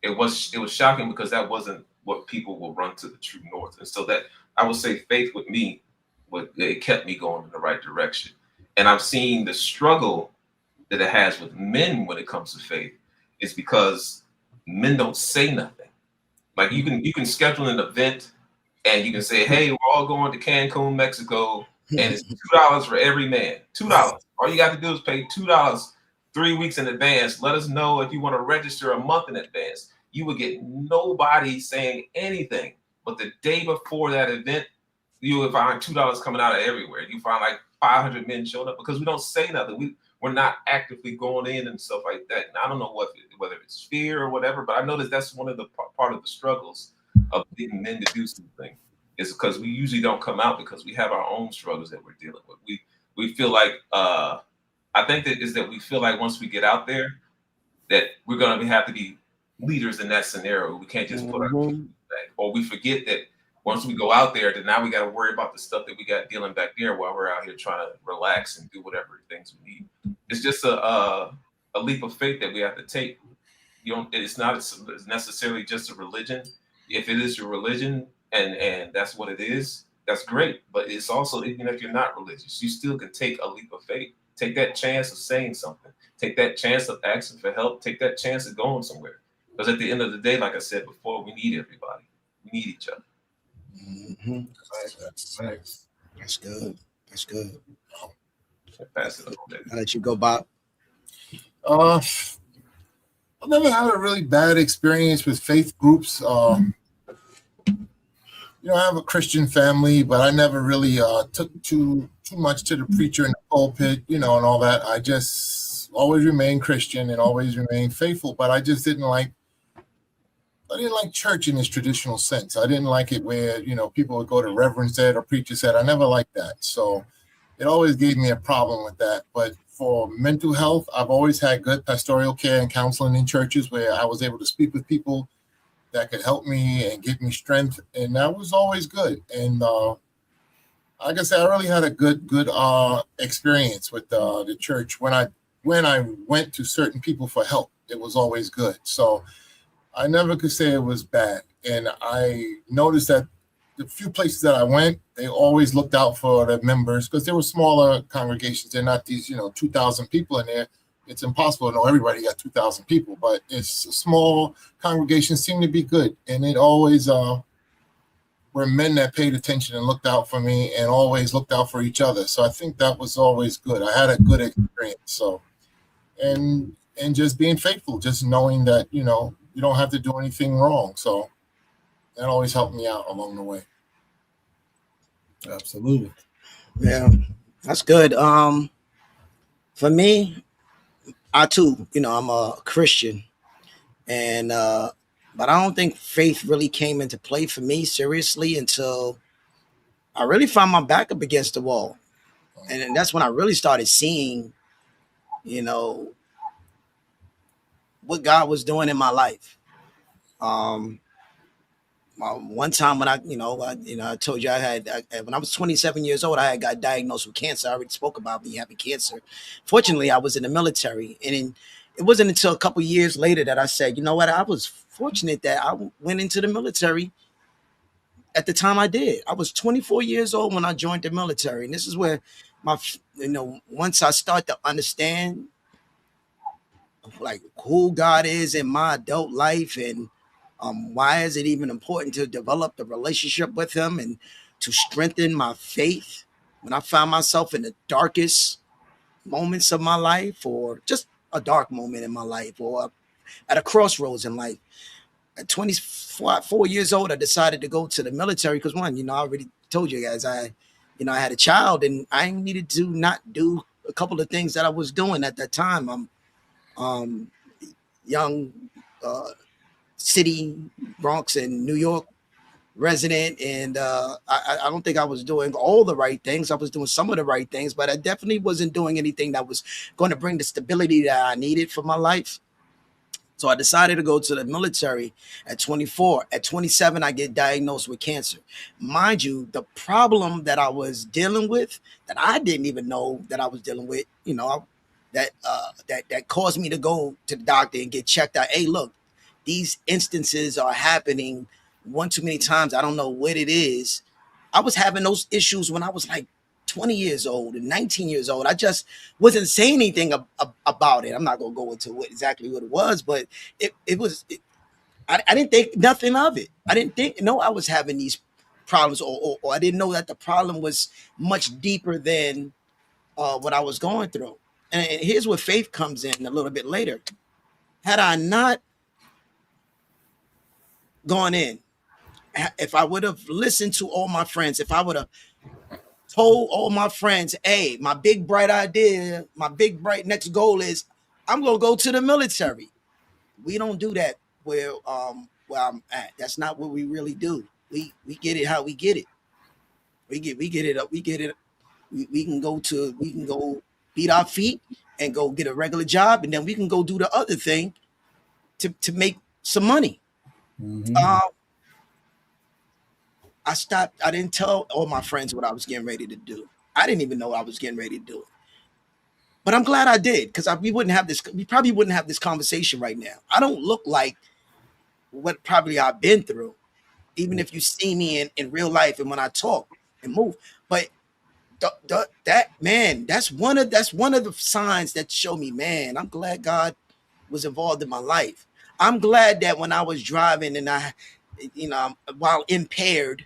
Speaker 2: It was shocking because that wasn't what people will run to the true north. And so that, I would say, faith with me, it kept me going in the right direction. And I've seen the struggle that it has with men when it comes to faith is because men don't say nothing. Like you can schedule an event and you can say, "Hey, we're all going to Cancun, Mexico, and it's $2 for every man. $2. All you got to do is pay $2 3 weeks in advance. Let us know if you want to register a month in advance." You would get nobody saying anything. But the day before that event, you would find $2 coming out of everywhere. You find like 500 men showing up because we don't say nothing. We're not actively going in and stuff like that. And I don't know whether it's fear or whatever, but I noticed that's one of the part of the struggles of getting men to do something, is because we usually don't come out because we have our own struggles that we're dealing with. We feel like I think that we feel like once we get out there that we're gonna have to be leaders in that scenario. We can't just put our back, or we forget that once we go out there, then now we got to worry about the stuff that we got dealing back there while we're out here trying to relax and do whatever things we need. It's just a leap of faith that we have to take. You don't. It's not necessarily just a religion. If it is your religion and that's what it is, that's great. But it's also, even if you're not religious, you still can take a leap of faith. Take that chance of saying something. Take that chance of asking for help. Take that chance of going somewhere. Because at the end of the day, like I said before, we need everybody. We need each other.
Speaker 4: Mm-hmm.
Speaker 1: Thanks.
Speaker 4: That's good. That's good.
Speaker 2: Pass it on.
Speaker 4: I'll let you go, Bob.
Speaker 3: Uh, I've never had a really bad experience with faith groups. I have a Christian family, but I never really took too much to the preacher in the pulpit, and all that. I just always remained Christian and always remained faithful. But I didn't like church in its traditional sense. I didn't like it where people would go to Reverend said or preacher said. I never liked that, so it always gave me a problem with that. But for mental health, I've always had good pastoral care and counseling in churches where I was able to speak with people that could help me and give me strength, and that was always good. And like I said, I really had a good experience with the church when I went to certain people for help. It was always good. So I never could say it was bad. And I noticed that the few places that I went, they always looked out for the members because they were smaller congregations. They're not these 2,000 people in there. It's impossible to know everybody got 2,000 people, but it's a small congregation, seem to be good. And it always were men that paid attention and looked out for me and always looked out for each other. So I think that was always good. I had a good experience. So, and just being faithful, just knowing that, you don't have to do anything wrong. So that always helped me out along the way.
Speaker 1: Absolutely.
Speaker 4: Yeah, that's good. For me, I too, I'm a Christian, and but I don't think faith really came into play for me seriously until I really found my back up against the wall, and then that's when I really started seeing, you know, what God was doing in my life. Um, one time when I told you when I was 27 years old, I had got diagnosed with cancer. I already spoke about me having cancer. Fortunately, I was in the military, and it wasn't until a couple years later that I said, you know what, I was fortunate that I went into the military at the time I did. I was 24 years old when I joined the military, and this is where once I start to understand like who God is in my adult life, and why is it even important to develop the relationship with Him and to strengthen my faith when I found myself in the darkest moments of my life, or just a dark moment in my life, or at a crossroads in life. At 24 years old, I decided to go to the military because one, I already told you guys I had a child and I needed to not do a couple of things that I was doing at that time. I'm young uh, city, Bronx and New York resident, and I don't think I was doing all the right things. I was doing some of the right things, but I definitely wasn't doing anything that was going to bring the stability that I needed for my life. So I decided to go to the military at 24. At 27, I get diagnosed with cancer. Mind you, the problem that I was dealing with, that I didn't even know that I was dealing with, that caused me to go to the doctor and get checked out. Hey, look, these instances are happening one too many times. I don't know what it is. I was having those issues when I was like 20 years old and 19 years old. I just wasn't saying anything about it. I'm not going to go into exactly what it was, but I didn't think nothing of it. I didn't know I was having these problems, or I didn't know that the problem was much deeper than what I was going through. And here's where faith comes in a little bit later. Had I not gone in, if I would have listened to all my friends, if I would have told all my friends, hey, my big bright idea, my big bright next goal is I'm gonna go to the military. We don't do that where I'm at. That's not what we really do. We get it how we get it. We get it up. We get it. We can go beat our feet and go get a regular job, and then we can go do the other thing to make some money.
Speaker 1: Mm-hmm.
Speaker 4: I stopped. I didn't tell all my friends what I was getting ready to do. I didn't even know I was getting ready to do it. But I'm glad I did, because we wouldn't have this. We probably wouldn't have this conversation right now. I don't look like what probably I've been through, even if you see me in real life and when I talk and move. But that man, that's one of the signs that show me, man, I'm glad God was involved in my life. I'm glad that when I was driving and while impaired,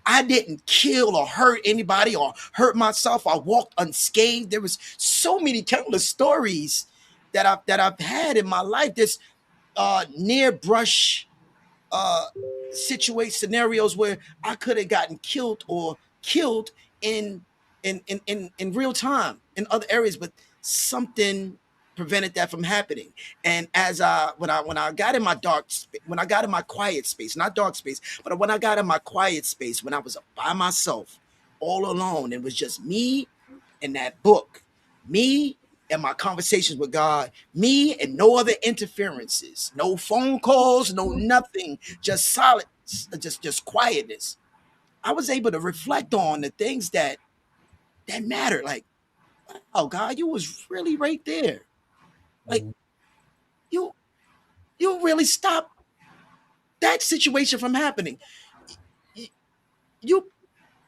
Speaker 4: I didn't kill or hurt anybody or hurt myself. I walked unscathed. There was so many countless stories that I've had in my life. near brush uh situate scenarios where I could have gotten killed or killed in in real time in other areas, but something prevented that from happening. And as when I got in my when I got in my quiet space, not dark space, but when I got in my quiet space, when I was by myself, all alone, it was just me and that book, me and my conversations with God, me and no other interferences, no phone calls, no nothing, just silence, just quietness. I was able to reflect on the things that matter. Like, oh God, you was really right there. Like
Speaker 1: Mhm.
Speaker 4: you you really stopped that situation from happening. You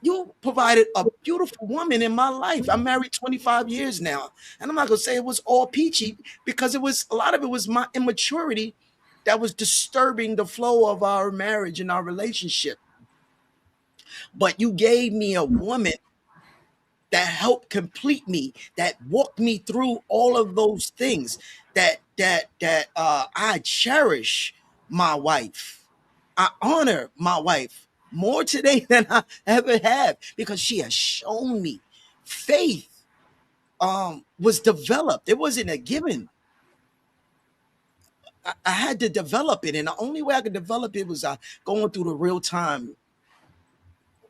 Speaker 4: you provided a beautiful woman in my life. I'm married 25 years now. And I'm not gonna say it was all peachy because it was a lot of it was my immaturity that was disturbing the flow of our marriage and our relationship. But you gave me a woman that helped complete me, that walked me through all of those things, that I cherish my wife. I honor my wife more today than I ever have because she has shown me faith was developed. It wasn't a given. I had to develop it, and the only way I could develop it was going through the real time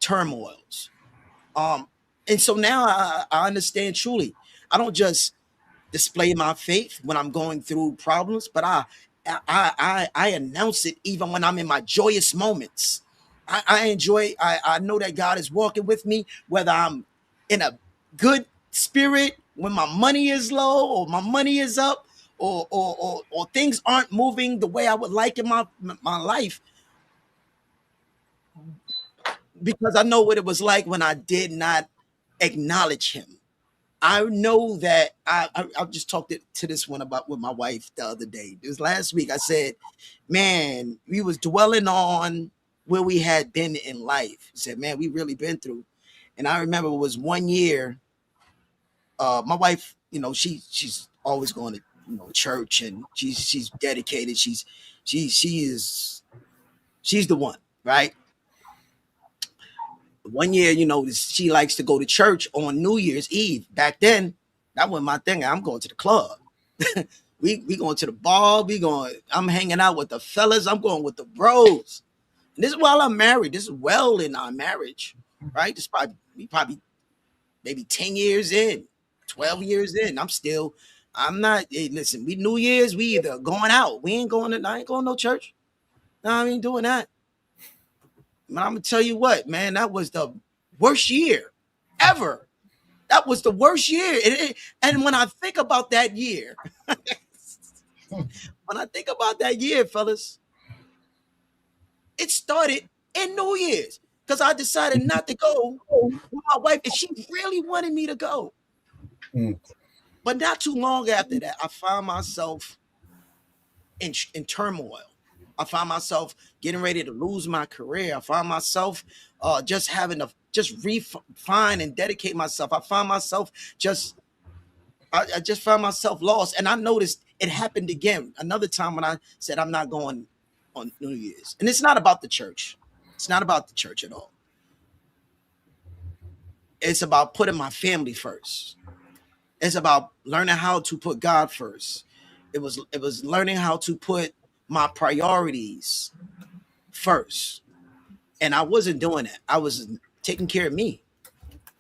Speaker 4: turmoils. Um, and so now I understand truly. I don't just display my faith when I'm going through problems, but I announce it even when I'm in my joyous moments. I enjoy. I know that God is walking with me, whether I'm in a good spirit when my money is low or my money is up, or things aren't moving the way I would like in my life, because I know what it was like when I did not acknowledge Him. I know that I just talked to this one about with my wife the other day. This last week, I said, "Man, we was dwelling on where we had been in life." I said, "Man, we really been through." And I remember it was 1 year. My wife, she's always going to church, and she's dedicated. She's the one, right? 1 year, she likes to go to church on New Year's Eve. Back then, that wasn't my thing. I'm going to the club. We going to the bar. I'm hanging out with the fellas. I'm going with the bros. And this is while I'm married. This is well in our marriage, right? This probably maybe 10 years in, 12 years in. I'm not, hey, listen, we New Year's, we either going out. I ain't going to no church. No, I ain't doing that. Man, I'm gonna tell you what, man, that was the worst year ever. That was the worst year. And when I think about that year, when I think about that year, fellas, it started in New Year's because I decided not to go with my wife, and she really wanted me to go.
Speaker 1: Mm.
Speaker 4: But not too long after that, I found myself in turmoil. I found myself getting ready to lose my career. I found myself just having to just refine and dedicate myself. Just I just found myself lost, and I noticed it happened again another time when I said I'm not going on New Year's. And it's not about the church. It's not about the church at all. It's about putting my family first. It's about learning how to put God first. It was learning how to put my priorities first. And I wasn't doing that. I was taking care of me.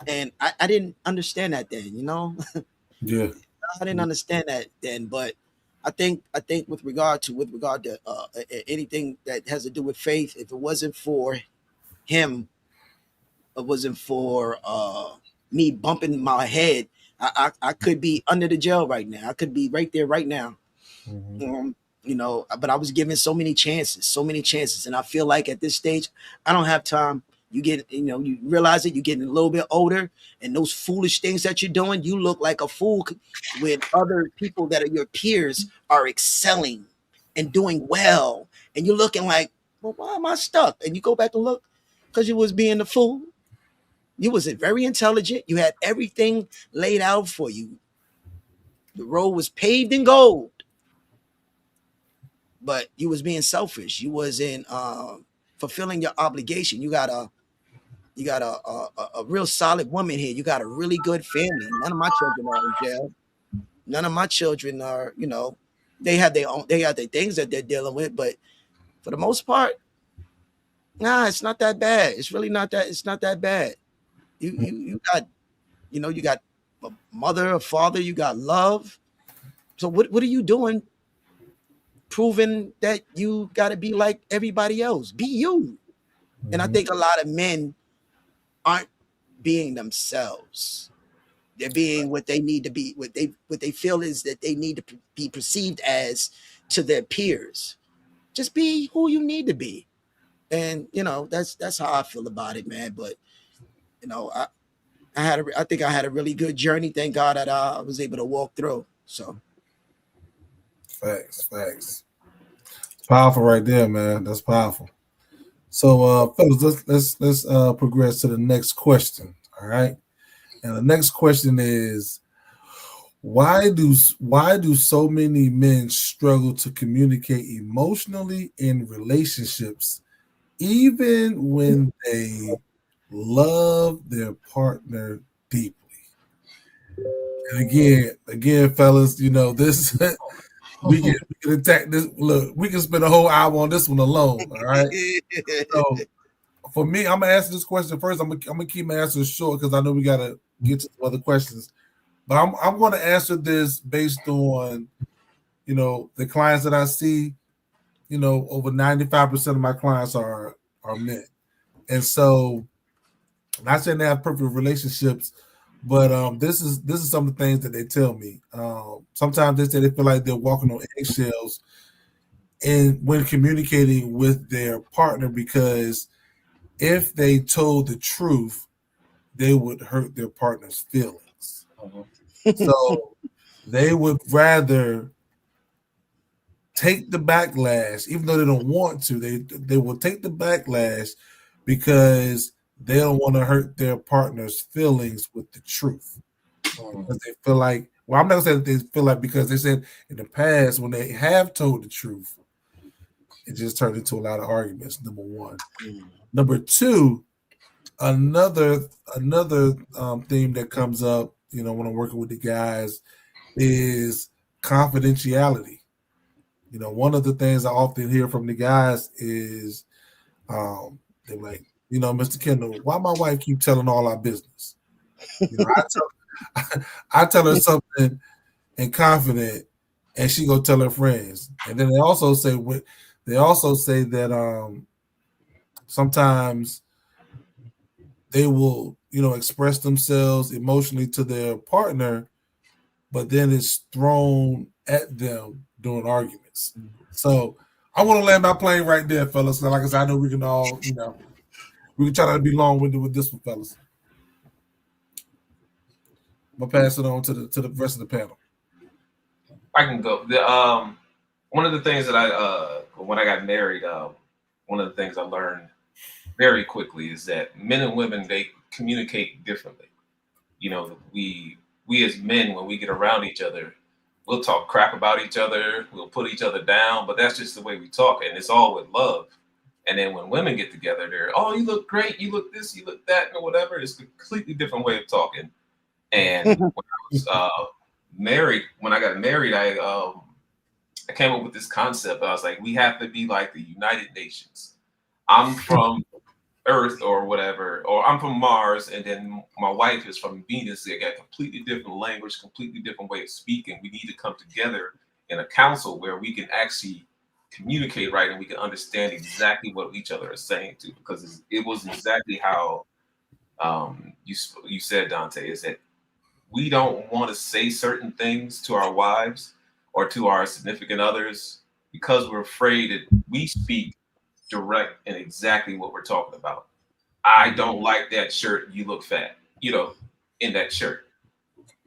Speaker 4: And I didn't understand that then.
Speaker 1: Yeah.
Speaker 4: I didn't understand that then, but I think with regard to anything that has to do with faith, if it wasn't for him, it wasn't for me bumping my head, I could be under the jail right now. I could be right there right now.
Speaker 1: Mhm.
Speaker 4: But I was given so many chances, and I feel like at this stage, I don't have time. You realize it. You're getting a little bit older, and those foolish things that you're doing, you look like a fool when other people that are your peers are excelling and doing well, and you're looking like, well, why am I stuck? And you go back and look because you was being the fool. You was very intelligent. You had everything laid out for you. The road was paved in gold. but you was being selfish. You wasn't fulfilling your obligation. You got a real solid woman here. You got a really good family. None of my children are in jail. None of my children are, they have their things that they're dealing with, but for the most part, nah, it's not that bad. It's really not that. It's not that bad. You got, you got a mother, a father. You got love. So what are you doing? Proving that you got to be like everybody else. Be you. And I think a lot of men aren't being themselves. They're being what they need to be. What they feel is that they need to be perceived as to their peers. Just be who you need to be. And that's how I feel about it, man. But I think I had a really good journey. Thank God that I was able to walk through. So
Speaker 1: Facts. Powerful right there, man. That's powerful. So, fellas, let's progress to the next question. All right, and the next question is, why do so many men struggle to communicate emotionally in relationships, even when they love their partner deeply? And again, fellas, this we can attack this. Look, we can spend a whole hour on this one alone. All right. So for me, I'm gonna answer this question first. I'm gonna keep my answers short because I know we gotta get to some other questions. But I'm gonna answer this based on the clients that I see. Over 95% of my clients are men, and so not saying they have perfect relationships, but this is some of the things that they tell me. Sometimes they say they feel like they're walking on eggshells and when communicating with their partner because if they told the truth, they would hurt their partner's feelings. So they would rather take the backlash, even though they don't want to. They will take the backlash because they don't want to hurt their partner's feelings with the truth. Because they feel like, well, I'm not gonna say that they feel like, because they said in the past when they have told the truth, it just turned into a lot of arguments. Number one. Number two, another theme that comes up, when I'm working with the guys is confidentiality. One of the things I often hear from the guys is they're like, Mr. Kendall, why my wife keep telling all our business? I tell her something in confident, and she go tell her friends. And then they also say that sometimes they will, express themselves emotionally to their partner, but then it's thrown at them during arguments. So I want to land my plane right there, fellas. So like I said, I know we can all, we can try not to be long-winded with this one, fellas. I'm gonna pass it on to the rest of the panel.
Speaker 2: I can go. One of the things that when I got married, one of the things I learned very quickly is that men and women, they communicate differently. We as men, when we get around each other, we'll talk crap about each other, we'll put each other down, but that's just the way we talk, and it's all with love. And then when women get together, they're, oh, you look great, you look this, you look that, and whatever. It's a completely different way of talking. And when I was married, when I got married, I came up with this concept. I was like, we have to be like the United Nations. I'm from Earth or whatever, or I'm from Mars, and then my wife is from Venus. They got a completely different language, completely different way of speaking. We need to come together in a council where we can actually communicate right and we can understand exactly what each other is saying to, because it was exactly how you said, Dante, is that we don't want to say certain things to our wives or to our significant others because we're afraid that we speak direct and exactly what we're talking about. I don't like that shirt. You look fat, in that shirt.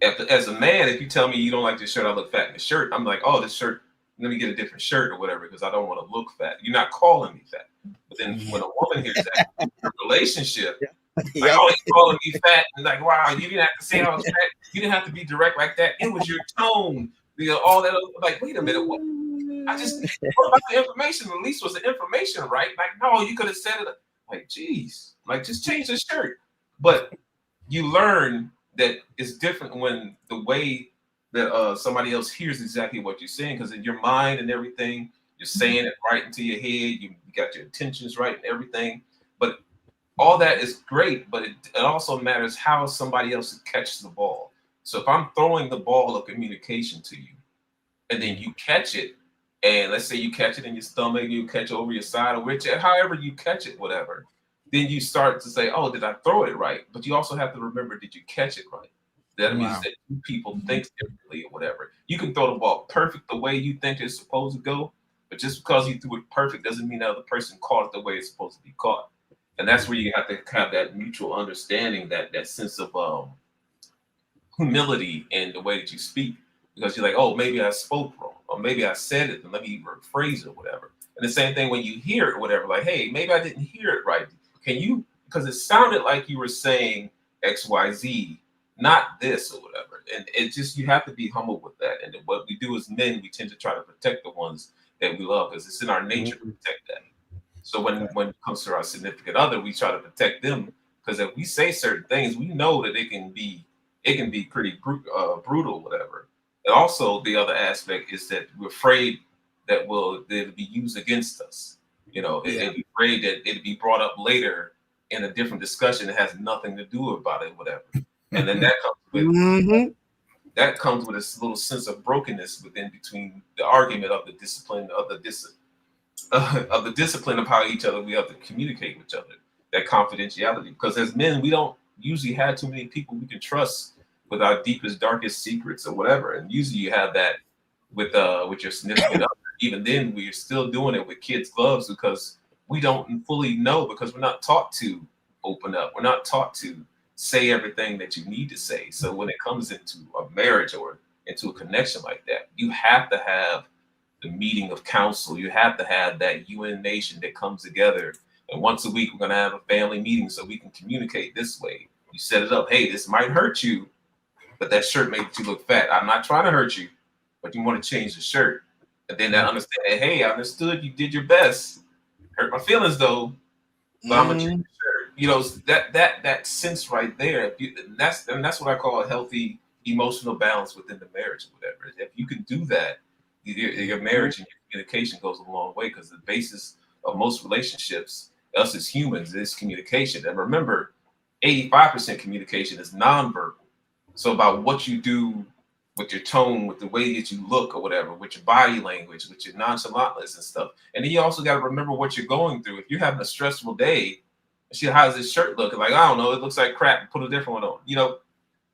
Speaker 2: As a man, if you tell me you don't like this shirt, I look fat in the shirt, I'm like, oh, this shirt, let me get a different shirt or whatever because I don't want to look fat. You're not calling me fat. But then when a woman hears that in a relationship, like, oh, you're calling me fat, and like, wow, you didn't have to say I was fat. You didn't have to be direct like that. It was your tone, all that. Like, wait a minute, what? I just, what about the information? At least was the information right? Like, no, you could have said it. Like, geez, like just change the shirt. But you learn that it's different when the way that somebody else hears exactly what you're saying, because in your mind and everything, you're saying it right into your head. You got your intentions right and everything. But all that is great, but it also matters how somebody else catches the ball. So if I'm throwing the ball of communication to you, and then you catch it, and let's say you catch it in your stomach, you catch it over your side, or whichever, however you catch it, whatever, then you start to say, "Oh, did I throw it right?" But you also have to remember, did you catch it right? That means
Speaker 4: Wow.
Speaker 2: that two people think differently or whatever. You can throw the ball perfect the way you think it's supposed to go, but just because you threw it perfect doesn't mean the other person caught it the way it's supposed to be caught. And that's where you have to have that mutual understanding, that sense of humility in the way that you speak, because you're like, oh, maybe I spoke wrong, or maybe I said it, and let me rephrase it, or whatever. And the same thing when you hear it, or whatever, like, hey, maybe I didn't hear it right. Can you? Because it sounded like you were saying X, Y, Z, not this, or whatever. And it just, you have to be humble with that. And what we do as men, we tend to try to protect the ones that we love, because it's in our nature to protect that. So when it comes to our significant other, we try to protect them, because if we say certain things, we know that it can be pretty brutal, whatever. And also, the other aspect is that we're afraid that it'll be used against us.
Speaker 4: Yeah.
Speaker 2: We're afraid that it'll be brought up later in a different discussion that has nothing to do about it, whatever. And then
Speaker 4: Mm-hmm.
Speaker 2: that comes with this little sense of brokenness within between the argument of the discipline of the discipline of how each other we have to communicate with each other, that confidentiality. Because as men, we don't usually have too many people we can trust with our deepest, darkest secrets or whatever. And usually you have that with your significant other. Even then, we're still doing it with kids' gloves because we don't fully know, because we're not taught to open up. We're not taught to say everything that you need to say. So when it comes into a marriage or into a connection like that, you have to have the meeting of council. You have to have that UN nation that comes together. And once a week, we're going to have a family meeting so we can communicate this way. You set it up. Hey, this might hurt you, but that shirt makes you look fat. I'm not trying to hurt you, but you want to change the shirt. And then that understand that, hey, I understood you did your best. Hurt my feelings though, but I'm gonna change
Speaker 4: Mm-hmm.
Speaker 2: the shirt. That sense right there. That's what I call a healthy emotional balance within the marriage or whatever. If you can do that, your marriage and your communication goes a long way, because the basis of most relationships, us as humans, is communication. And remember, 85% communication is nonverbal. So about what you do with your tone, with the way that you look or whatever, with your body language, with your nonchalantness and stuff. And then you also got to remember what you're going through. If you're having a stressful day, she, how does this shirt look? Like, I don't know, it looks like crap. Put a different one on. You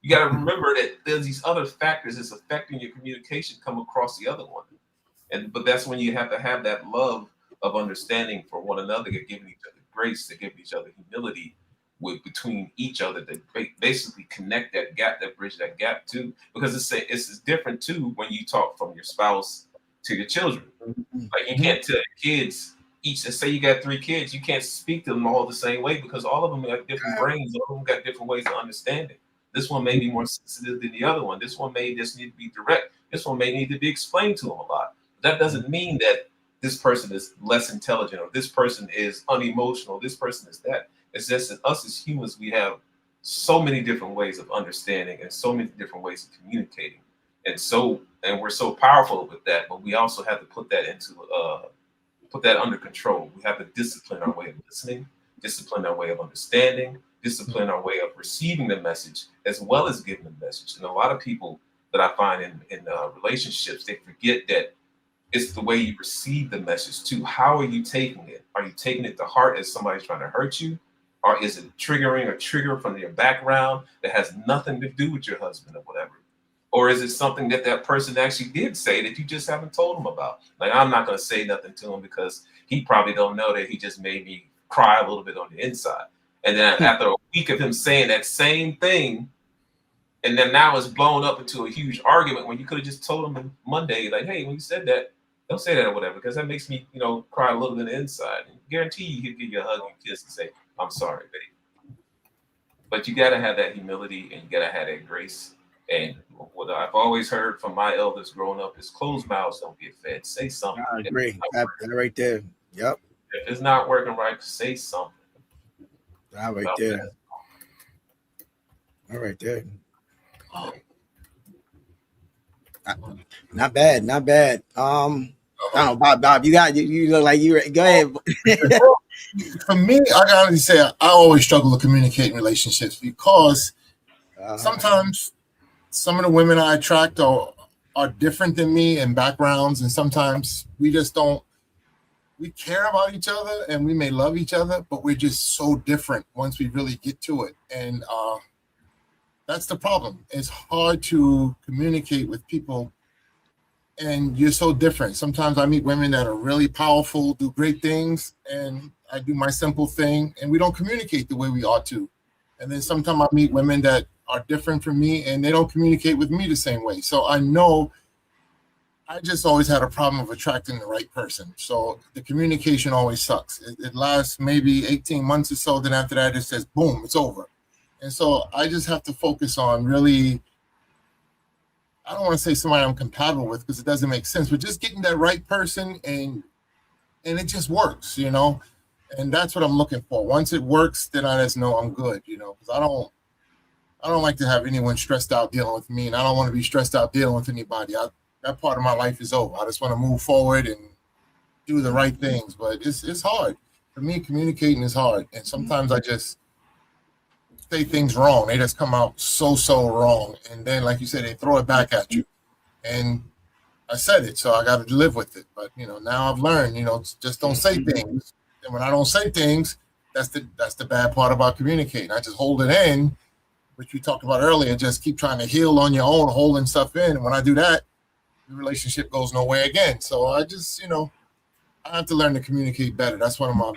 Speaker 2: got to remember that there's these other factors that's affecting your communication come across the other one. But that's when you have to have that love of understanding for one another, giving each other grace, to give each other humility with between each other, to basically connect that gap, that bridge that gap too. Because it's different too when you talk from your spouse to your children. Like, you can't tell your kids each. Say you got 3 kids, you can't speak to them all the same way, because all of them have different brains. All of them got different ways of understanding. This one may be more sensitive than the other one. This one may just need to be direct. This one may need to be explained to them a lot. That doesn't mean that this person is less intelligent, or this person is unemotional. This person is that. It's just that us as humans, we have so many different ways of understanding and so many different ways of communicating, and we're so powerful with that. But we also have to put that under control. We have to discipline our way of listening, discipline our way of understanding, discipline our way of receiving the message, as well as giving the message. And a lot of people that I find in relationships, they forget that it's the way you receive the message too. How are you taking it? Are you taking it to heart as somebody's trying to hurt you? Or is it triggering a trigger from your background that has nothing to do with your husband or whatever? Or is it something that that person actually did say that you just haven't told him about? Like, I'm not going to say nothing to him because he probably don't know that he just made me cry a little bit on the inside. And then after a week of him saying that same thing, and then now it's blown up into a huge argument, when you could have just told him on Monday, like, hey, when you said that, don't say that or whatever, because that makes me, cry a little bit inside. And guarantee you he'll give you a hug and kiss and say, I'm sorry, babe. But you got to have that humility, and you got to have that grace. And what I've always heard from my elders growing up is closed mouths don't get fed. Say something.
Speaker 4: I agree. That right there. Yep.
Speaker 2: If it's not working right, say something.
Speaker 4: That right
Speaker 2: About
Speaker 4: there.
Speaker 2: that.
Speaker 4: That right there. Not bad. Not bad. I don't know, Bob. You look like you. Go ahead.
Speaker 3: For me, I gotta say, I always struggle to communicate in relationships because sometimes some of the women I attract are different than me in backgrounds, and sometimes we just don't. We care about each other, and we may love each other, but we're just so different once we really get to it, and that's the problem. It's hard to communicate with people, and you're so different. Sometimes I meet women that are really powerful, do great things, and I do my simple thing, and we don't communicate the way we ought to. And then sometimes I meet women that are different from me, and they don't communicate with me the same way. So I know I just always had a problem of attracting the right person. So the communication always sucks. It lasts maybe 18 months or so. Then after that, it says, boom, it's over. And so I just have to focus on really, I don't want to say somebody I'm compatible with because it doesn't make sense, but just getting that right person and it just works, you know? And that's what I'm looking for. Once it works, then I just know I'm good, you know, because I don't like to have anyone stressed out dealing with me, and I don't want to be stressed out dealing with anybody. That part of my life is over. I just want to move forward and do the right things, but it's hard. For me, communicating is hard, and sometimes I just say things wrong. They just come out so wrong, and then, like you said, they throw it back at you. And I said it, so I got to live with it. But you know, now I've learned, you know, just don't say things. And when I don't say things, that's the bad part about communicating. I just hold it in, which we talked about earlier. Just keep trying to heal on your own, holding stuff in. And when I do that, the relationship goes nowhere again. So I just, you know, I have to learn to communicate better. That's one of my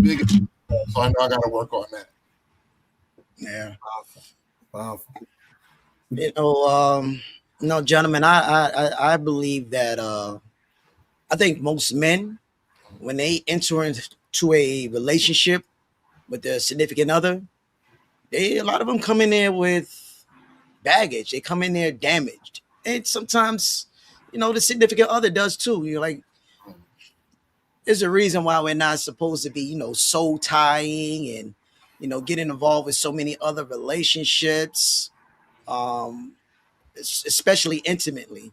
Speaker 3: biggest. So I know I got to work on that.
Speaker 4: Yeah.
Speaker 1: Powerful.
Speaker 4: You know, no, gentlemen, I believe that I think most men, when they enter into a relationship with their significant other, a lot of them come in there with baggage. They come in there damaged, and sometimes, you know, the significant other does too. You're like, there's a reason why we're not supposed to be, you know, soul tying and, you know, getting involved with so many other relationships, um, especially intimately.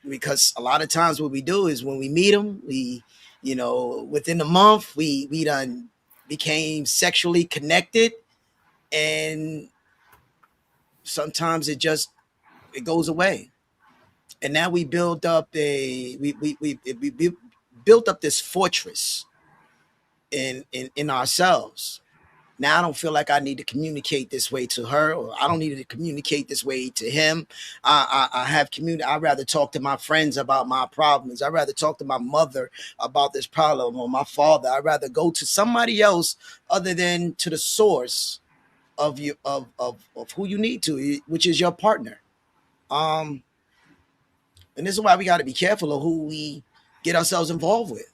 Speaker 4: Because a lot of times what we do is when we meet them, we, you know, within a month, we done became sexually connected, and sometimes it goes away. And now we build up we built up this fortress in ourselves. Now I don't feel like I need to communicate this way to her, or I don't need to communicate this way to him. I have community. I'd rather talk to my friends about my problems. I'd rather talk to my mother about this problem, or my father. I'd rather go to somebody else other than to the source of you of who you need to, which is your partner. Um, and this is why we got to be careful of who we get ourselves involved with.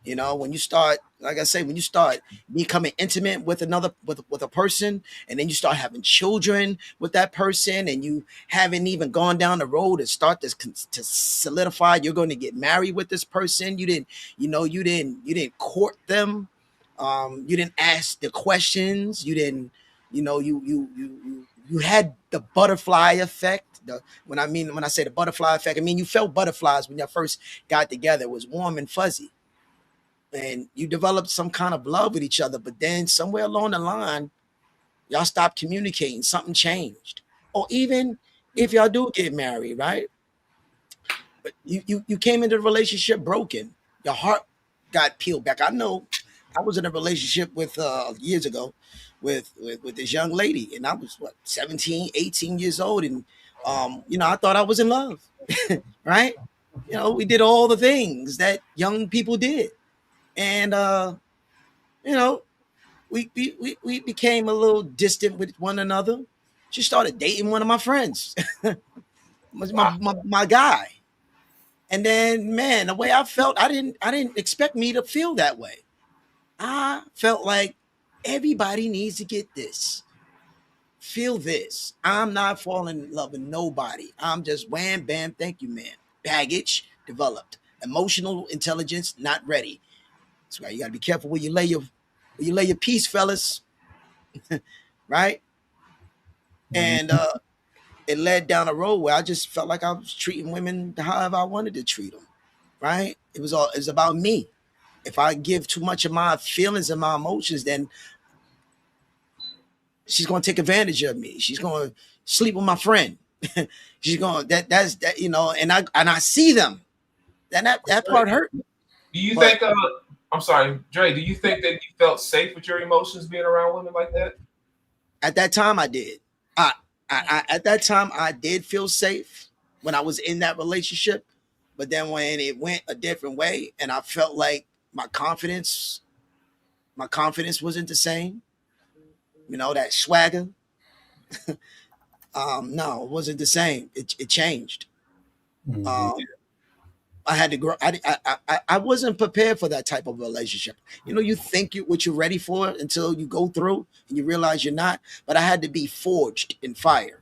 Speaker 4: You know, when you start, like I say, when you start becoming intimate with another with a person, and then you start having children with that person, and you haven't even gone down the road and start this to solidify you're going to get married with this person. You didn't, you know, you didn't court them. You didn't ask the questions. You didn't, you know, you had the butterfly effect. When I say the butterfly effect, I mean you felt butterflies when you first got together. It was warm and fuzzy, and you developed some kind of love with each other. But then somewhere along the line, y'all stopped communicating. Something changed, or even if y'all do get married, right? But you came into the relationship broken. Your heart got peeled back. I know I was in a relationship with years ago with this young lady, and I was what 17, 18 years old, and you know, I thought I was in love, right? You know, we did all the things that young people did, and you know, we became a little distant with one another. She started dating one of my friends, my guy. And then, man, the way I felt, I didn't expect me to feel that way. I felt like everybody needs to get this. feel this. I'm not falling in love with nobody. I'm just wham, bam, thank you, man. Baggage developed. Emotional intelligence not ready. That's why you gotta be careful where you lay your piece, fellas. Right? And
Speaker 1: Mhm.
Speaker 4: it led down a road where I just felt like I was treating women however I wanted to treat them. Right? It was about me. If I give too much of my feelings and my emotions, then she's gonna take advantage of me. She's gonna sleep with my friend. She's going that's that, and I see them. And that part hurt.
Speaker 2: Do you
Speaker 4: But
Speaker 2: think? I'm sorry, Dre. Do you think that you felt safe with your emotions being around women like that?
Speaker 4: at that time I did. I, at that time I did feel safe when I was in that relationship. But then when it went a different way and I felt like my confidence wasn't the same, that swagger. No, it wasn't the same. It changed.
Speaker 1: Mhm.
Speaker 4: Um, I had to grow. I wasn't prepared for that type of relationship. You think what you're ready for until you go through and you realize you're not. But I had to be forged in fire.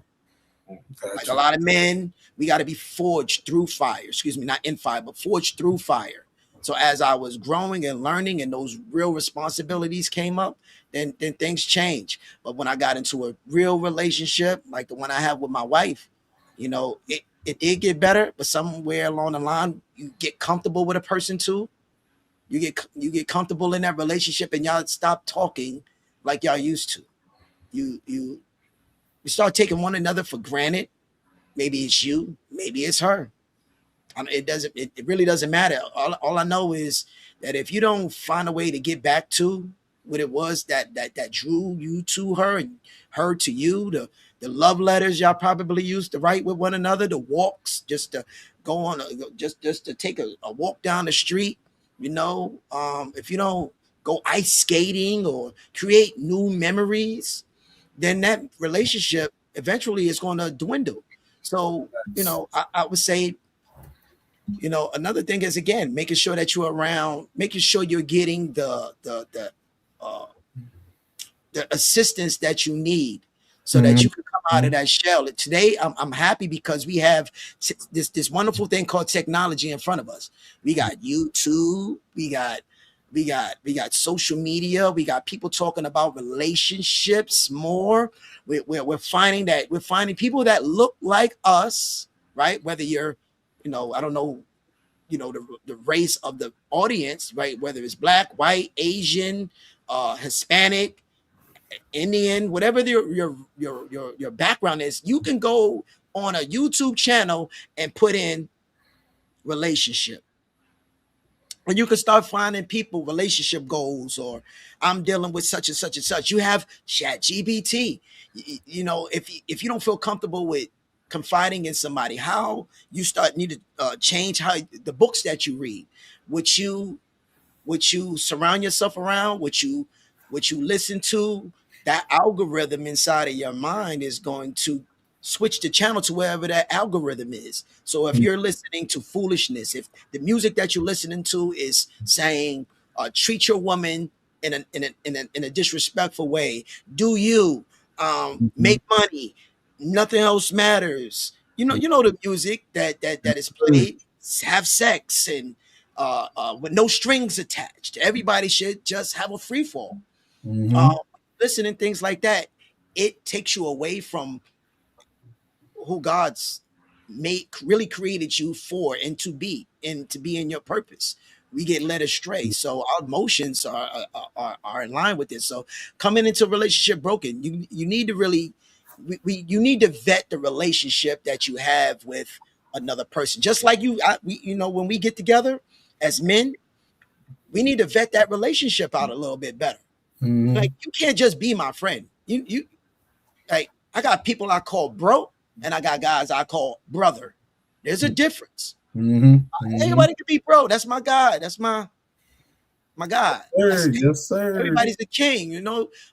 Speaker 4: Like a
Speaker 1: Gotcha.
Speaker 4: lot of men, we got to be forged through fire. Excuse me, not in fire, but forged through fire. So as I was growing and learning, and those real responsibilities came up, then things change. But when I got into a real relationship, like the one I have with my wife, it did get better. But somewhere along the line, you get comfortable with a person too. You get comfortable in that relationship, and y'all stop talking like y'all used to. You start taking one another for granted. Maybe it's you, maybe it's her. It doesn't. It really doesn't matter. All I know is that if you don't find a way to get back to what it was that drew you to her and her to you, the love letters y'all probably used to write with one another, the walks, just to go on, just to take a walk down the street. If you don't go ice skating or create new memories, then that relationship eventually is going to dwindle. So, I would say, another thing is, again, making sure that you're around, making sure you're getting uh, the assistance that you need so that you
Speaker 1: Mhm.
Speaker 4: can come out of that shell. Today, I'm happy because we have this wonderful thing called technology in front of us. We got YouTube, we got social media, we got people talking about relationships more. We're finding people that look like us, right? Whether you're, I don't know, the race of the audience, right? Whether it's black, white, Asian, Hispanic, Indian, whatever your background is, you can go on a YouTube channel and put in relationship. And you can start finding people relationship goals, or I'm dealing with such and such and such. You have Chat GBT. If you don't feel comfortable with confiding in somebody, how you start need to change how the books that you read, which you surround yourself around, what you listen to, that algorithm inside of your mind is going to switch the channel to wherever that algorithm is. So if you're listening to foolishness, if the music that you're listening to is saying treat your woman in a disrespectful way, do you
Speaker 1: Mhm.
Speaker 4: make money, nothing else matters. The music that is
Speaker 1: Mhm.
Speaker 4: played, have sex and with no strings attached. Everybody should just have a free fall. Uh,
Speaker 1: Mhm.
Speaker 4: Listening things like that, it takes you away from who God's really created you for and to be in your purpose. We get led astray, so our emotions are in line with this. So coming into a relationship broken, you need to really you need to vet the relationship that you have with another person. Just like when we get together as men, we need to vet that relationship out a little bit better. Like
Speaker 1: Mhm.
Speaker 4: you can't just be my friend. You like I got people I call bro, and I got guys I call brother. There's a difference.
Speaker 1: Mhm. Mhm.
Speaker 4: Everybody can be bro. That's my guy. That's my guy.
Speaker 1: Sir, yes, sir.
Speaker 4: Everybody's the king.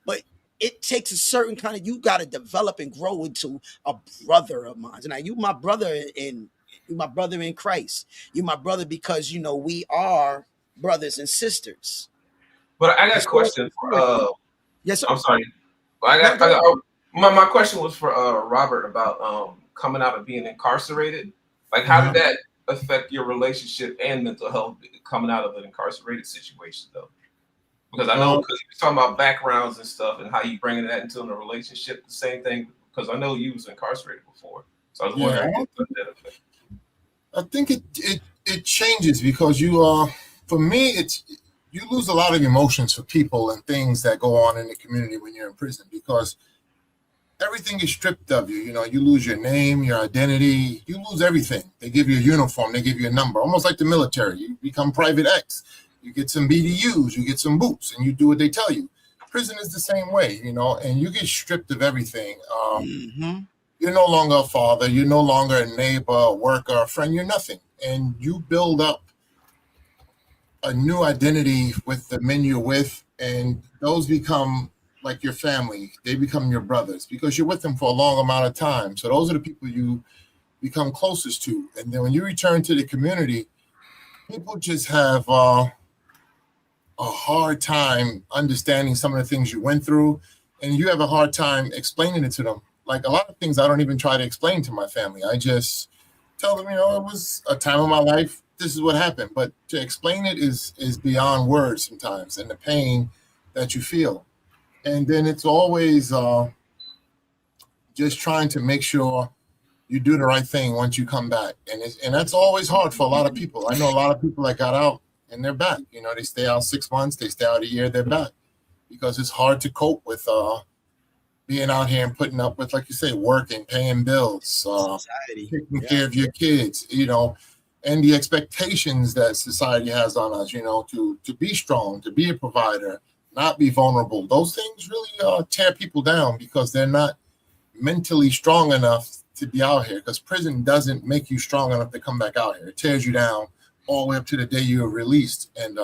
Speaker 4: But it takes a certain kind of, you got to develop and grow into a brother of mine. Now you my brother you my brother in Christ. You my brother because we are brothers and sisters.
Speaker 2: But I got a
Speaker 4: It's all
Speaker 2: question for
Speaker 4: spirit. Yes, sir.
Speaker 2: I'm sorry. I
Speaker 4: No,
Speaker 2: got,
Speaker 4: go
Speaker 2: I got
Speaker 4: ahead.
Speaker 2: My question was for Robert about coming out of being incarcerated. Like, how did that affect your relationship and mental health coming out of an incarcerated situation, though? Because I know, because you were talking about backgrounds and stuff and how you bringing that into a relationship, the same thing. Because I know you was incarcerated before, so I was
Speaker 3: Yeah,
Speaker 2: wondering how that affect.
Speaker 3: I think it changes because for me it's you lose a lot of emotions for people and things that go on in the community when you're in prison because everything is stripped of you. You know, you lose your name, your identity, you lose everything. They give you a uniform, they give you a number, almost like the military. You become Private X. You get some BDUs, you get some boots, and you do what they tell you. Prison is the same way, you know, and you get stripped of everything. You're no longer a father, you're no longer a neighbor, a worker, a friend, you're nothing. And you build up a new identity with the men you're with, and those become like your family. They become your brothers because you're with them for a long amount of time. So those are the people you become closest to. And then when you return to the community, people just have a hard time understanding some of the things you went through, and you have a hard time explaining it to them. Like a lot of things I don't even try to explain to my family. I just tell them, you know, it was a time of my life. This is what happened. But to explain it is beyond words sometimes, and the pain that you feel. And then it's always just trying to make sure you do the right thing once you come back. And that's always hard for a lot of people. I know a lot of people that got out and they're back. You know, they stay out 6 months, they stay out a year, they're back because it's hard to cope with being out here and putting up with, like you say, working, paying bills, taking care of your kids, you know, and the expectations that society has on us, you know, to be strong, to be a provider, not be vulnerable. Those things really tear people down because they're not mentally strong enough to be out here, because prison doesn't make you strong enough to come back out here. It tears you down all the way up to the day you are released. And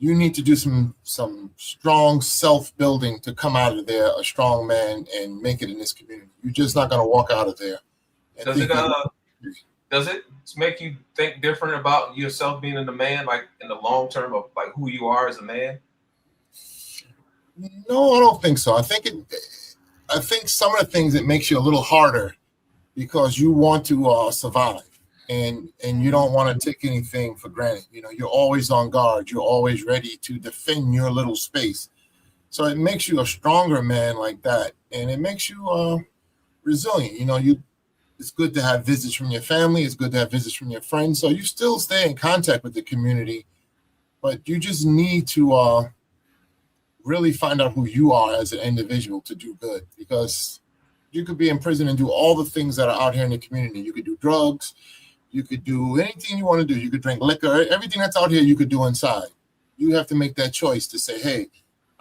Speaker 3: you need to do some strong self-building to come out of there a strong man and make it in this community. You're just not going to walk out of there.
Speaker 2: Does it make you think different about yourself being a man, like in the long term of like who you are as a man?
Speaker 3: No, I don't think so. I think some of the things, it makes you a little harder because you want to survive, and you don't want to take anything for granted. You know, you're always on guard. You're always ready to defend your little space. So it makes you a stronger man like that, and it makes you resilient. You know, it's good to have visits from your family. It's good to have visits from your friends. So you still stay in contact with the community, but you just need to really find out who you are as an individual to do good, because you could be in prison and do all the things that are out here in the community. You could do drugs. You could do anything you want to do. You could drink liquor. Everything that's out here you could do inside. You have to make that choice to say, hey,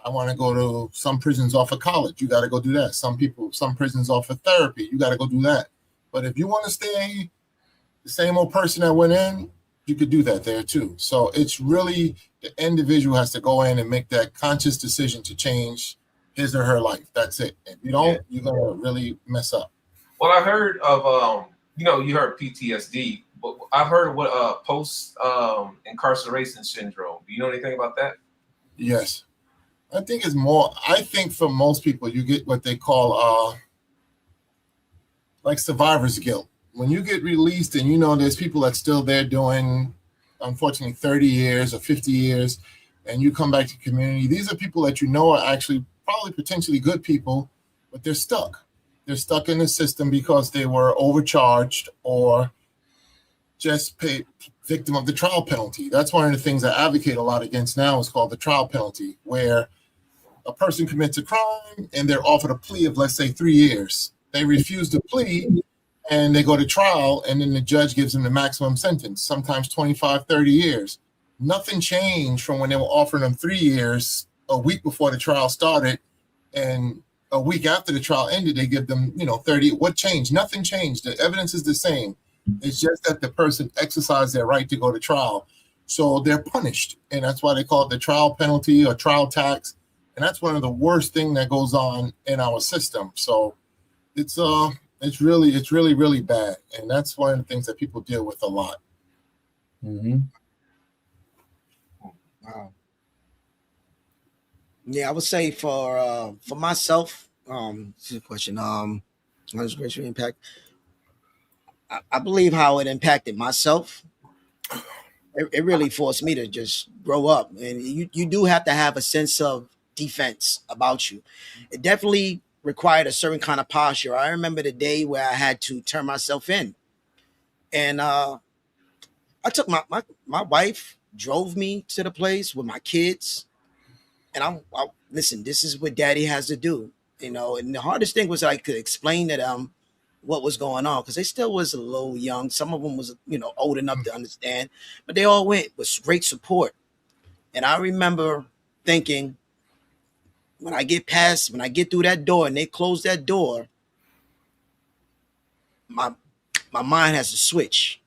Speaker 3: I want to go to some prisons offer college. You got to go do that. Some prisons offer therapy. You got to go do that. But if you want to stay the same old person that went in, you could do that there too. So it's really the individual has to go in and make that conscious decision to change his or her life. That's it. If you don't, you're gonna really mess up.
Speaker 2: Well, I heard of you heard PTSD, but I've heard of what post incarceration syndrome. Do you know anything about that?
Speaker 3: Yes, I think it's more. I think for most people, you get what they call like survivor's guilt. When you get released and you know there's people that's still there doing, unfortunately, 30 years or 50 years, and you come back to community, these are people that you know are actually probably potentially good people, but they're stuck. They're stuck in the system because they were overcharged or just victim of the trial penalty. That's one of the things I advocate a lot against now is called the trial penalty, where a person commits a crime and they're offered a plea of, let's say, 3 years. They refuse to plea and they go to trial, and then the judge gives them the maximum sentence, sometimes 25, 30 years. Nothing changed from when they were offering them 3 years a week before the trial started, and a week after the trial ended, they give them, 30. What changed? Nothing changed. The evidence is the same. It's just that the person exercised their right to go to trial. So they're punished, and that's why they call it the trial penalty or trial tax. And that's one of the worst things that goes on in our system. So it's really, really bad. And that's one of the things that people deal with a lot.
Speaker 1: Mm-hmm.
Speaker 4: Wow. Yeah, I would say for myself, This is a question. How does racial impact? I believe how it impacted myself. It really forced me to just grow up, and you do have to have a sense of defense about you. It definitely required a certain kind of posture. I remember the day where I had to turn myself in, and I took my wife drove me to the place with my kids, and listen. This is what Daddy has to do, you know. And the hardest thing was I could explain to them what was going on because they still was a little young. Some of them was old enough to understand, but they all went with great support. And I remember thinking, when I get through that door and they close that door, my my mind has to switch.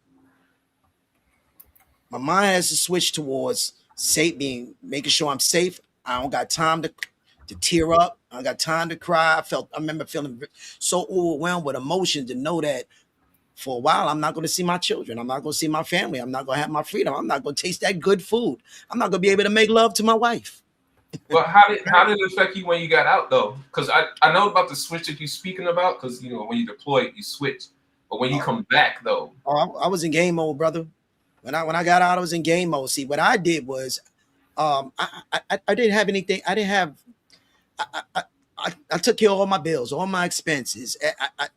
Speaker 4: My mind has to switch towards safe being, making sure I'm safe. I don't got time to tear up. I don't got time to cry. I remember feeling so overwhelmed with emotion to know that for a while I'm not going to see my children. I'm not going to see my family. I'm not going to have my freedom. I'm not going to taste that good food. I'm not going to be able to make love to my wife.
Speaker 2: Well, how did it affect you when you got out though? Because I know about the switch that you're speaking about. Because when you deploy, you switch, but when you come back though,
Speaker 4: I was in game mode, brother. When I got out, I was in game mode. See, what I did was, I didn't have anything. I didn't have. I took care of all my bills, all my expenses.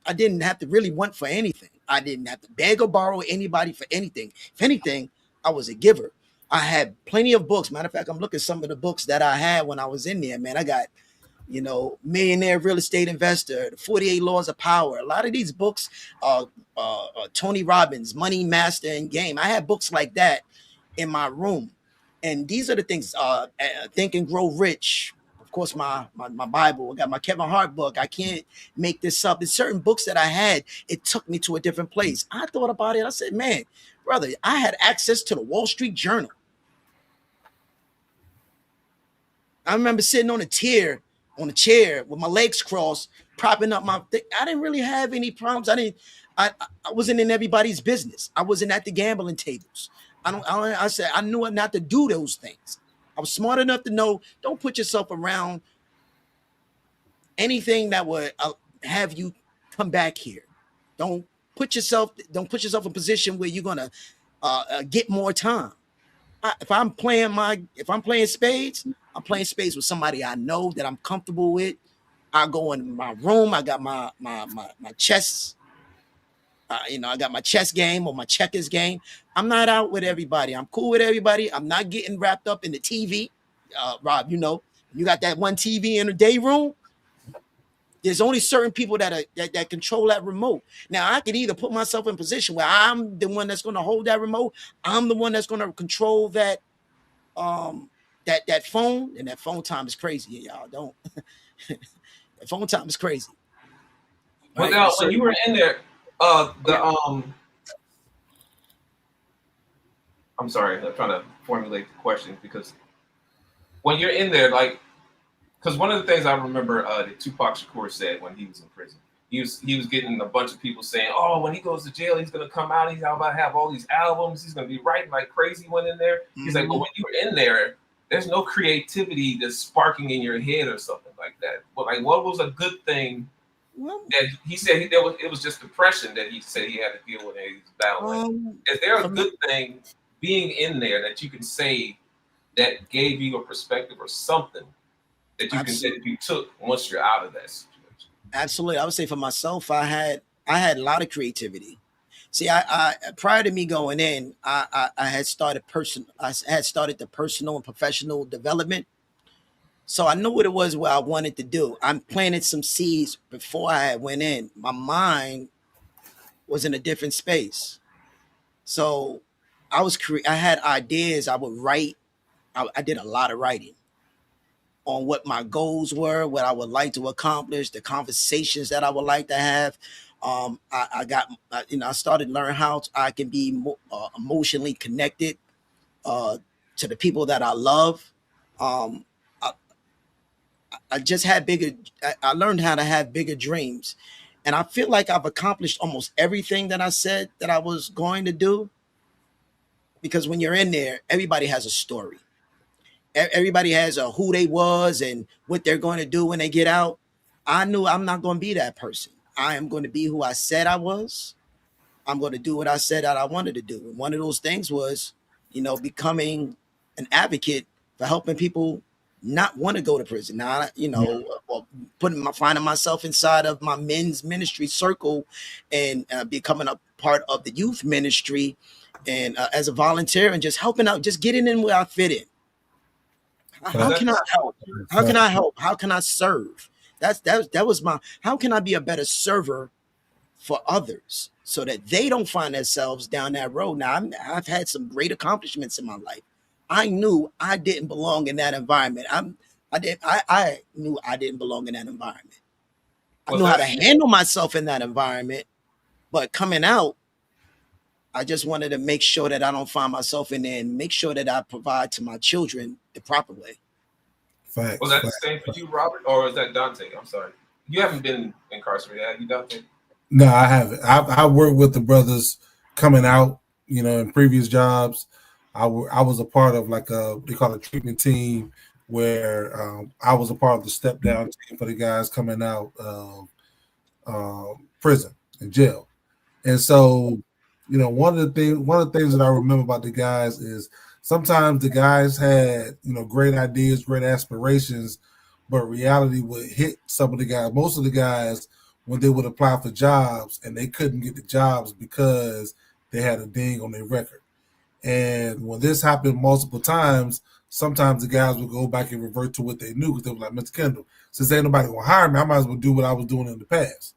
Speaker 4: I didn't have to really want for anything. I didn't have to beg or borrow anybody for anything. If anything, I was a giver. I had plenty of books. Matter of fact, I'm looking at some of the books that I had when I was in there. Man, I got Millionaire Real Estate Investor, The 48 Laws of Power. A lot of these books, Tony Robbins, Money, Master, and Game. I had books like that in my room. And these are the things, Think and Grow Rich. Of course, my Bible. I got my Kevin Hart book. I can't make this up. There's certain books that I had. It took me to a different place. I thought about it. I said, man, brother, I had access to the Wall Street Journal. I remember sitting on a chair with my legs crossed, propping up my thing. I didn't really have any problems. I wasn't in everybody's business. I wasn't at the gambling tables. I said I knew not to do those things. I was smart enough to know don't put yourself around anything that would have you come back here. Don't put yourself in a position where you're gonna get more time. If I'm playing spades, I'm playing spades with somebody I know that I'm comfortable with. I go in my room. I got my chess. I got my chess game or my checkers game. I'm not out with everybody. I'm cool with everybody. I'm not getting wrapped up in the TV. Rob, you got that one TV in the day room. There's only certain people that control that remote. Now I can either put myself in a position where I'm the one that's going to hold that remote. I'm the one that's going to control um that phone, and that phone time is crazy. Y'all don't. That phone time is crazy.
Speaker 2: but
Speaker 4: Right?
Speaker 2: now when you were in there, the
Speaker 4: Yeah.
Speaker 2: I'm sorry, I'm trying to formulate the question because when you're in there, like, because one of the things I remember that Tupac Shakur said when he was in prison, he was getting a bunch of people saying, "Oh, when he goes to jail, he's gonna come out. He's about to have all these albums. He's gonna be writing like crazy when in there." He's like, "But when you're in there, there's no creativity that's sparking in your head or something like that." But like, what was a good thing
Speaker 4: Well,
Speaker 2: that he said it was just depression that he said he had to deal with and he was battling? Is there a
Speaker 4: from the-
Speaker 2: good thing being in there that you can say that gave you a perspective or something that you can say
Speaker 4: absolutely,
Speaker 2: that you took once you're out of that situation?
Speaker 4: absolutely. I would say for myself, I had a lot of creativity. See, I prior to me going in, I had started the personal and professional development. So I knew what it was what I wanted to do. I planted some seeds before I had went in. My mind was in a different space. So I had ideas. I would write. I did a lot of writing on what my goals were, what I would like to accomplish, the conversations that I would like to have. I started learning how I can be emotionally connected uh, to the people that I love. Um, I, I just had bigger. I learned how to have bigger dreams, and I feel like I've accomplished almost everything that I said that I was going to do. Because when you're in there, everybody has a story. Everybody has a who they was and what they're going to do when they get out. I knew I'm not going to be that person. I am going to be who I said I was. I'm going to do what I said that I wanted to do. And one of those things was, becoming an advocate for helping people not want to go to prison. Now, or finding myself inside of my men's ministry circle and becoming a part of the youth ministry and as a volunteer and just helping out, just getting in where I fit in. How
Speaker 1: Fact.
Speaker 4: can I help? How can I help? How can I serve? That was my. How can I be a better server for others so that they don't find themselves down that road? Now, I've had some great accomplishments in my life. I knew I didn't belong in that environment. I knew I didn't belong in that environment. I
Speaker 2: Was
Speaker 4: knew how
Speaker 2: that
Speaker 4: to handle myself in that environment, but coming out, I just wanted to make sure that I don't find myself in there and make sure that I provide to my children the proper way.
Speaker 2: was
Speaker 1: Facts.
Speaker 2: that the
Speaker 1: Facts.
Speaker 2: same for you, Robert, or is that Dante? I'm sorry, you haven't been incarcerated, have you, Dante?
Speaker 1: No, I haven't. I worked with the brothers coming out, in previous jobs. I was a part of like they call it a treatment team where I was a part of the step down team for the guys coming out of prison and jail. And so, one of the things that I remember about the guys is sometimes the guys had, great ideas, great aspirations, but reality would hit some of the guys. Most of the guys, when they would apply for jobs and they couldn't get the jobs because they had a ding on their record. And when this happened multiple times, sometimes the guys would go back and revert to what they knew because they were like, Mr. Kendall, since ain't nobody gonna hire me, I might as well do what I was doing in the past.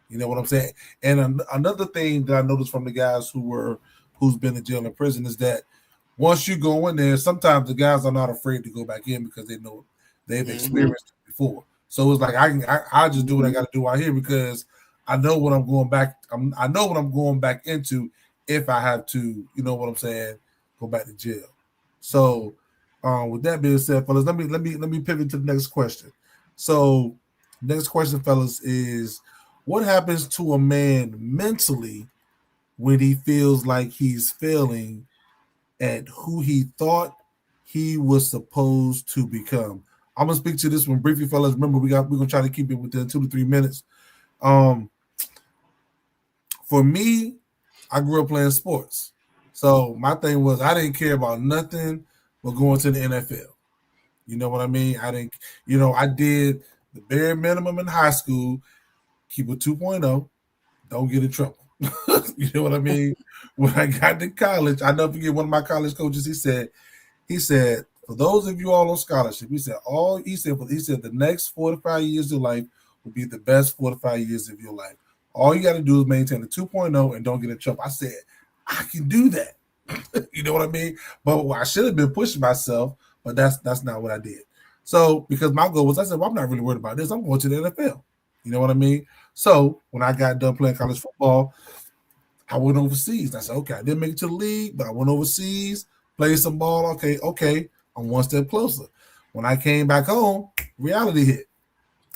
Speaker 1: You know what I'm saying? And another thing that I noticed from the guys who's been in jail and prison is that once you go in there, sometimes the guys are not afraid to go back in because they know they've
Speaker 4: Mm-hmm.
Speaker 1: experienced it before. So it's like I just do what I got to do out here because I know what I'm going back. I know what I'm going back into if I have to. You know what I'm saying? Go back to jail. So with that being said, fellas, let me pivot to the next question. So next question, fellas, is what happens to a man mentally when he feels like he's failing at who he thought he was supposed to become? I'm gonna speak to this one briefly, fellas. Remember, we're gonna try to keep it within 2 to 3 minutes. Um, for me, I grew up playing sports, so my thing was I didn't care about nothing but going to the NFL. You know what I mean? I didn't, I did the bare minimum in high school, keep a 2.0, don't get in trouble. You know what I mean? When I got to college, I never forget one of my college coaches. He said, for those of you all on scholarship, he said the next 4 to 5 years of life will be the best 4 to 5 years of your life. All you got to do is maintain a 2.0 and don't get in trouble. I said, I can do that. You know what I mean? But I should have been pushing myself, but that's not what I did. So because my goal was, I said, well, I'm not really worried about this. I'm going to the NFL. You know what I mean? So when I got done playing college football, I went overseas. I said, okay, I didn't make it to the league, but I went overseas, played some ball. Okay, I'm one step closer. When I came back home, reality hit.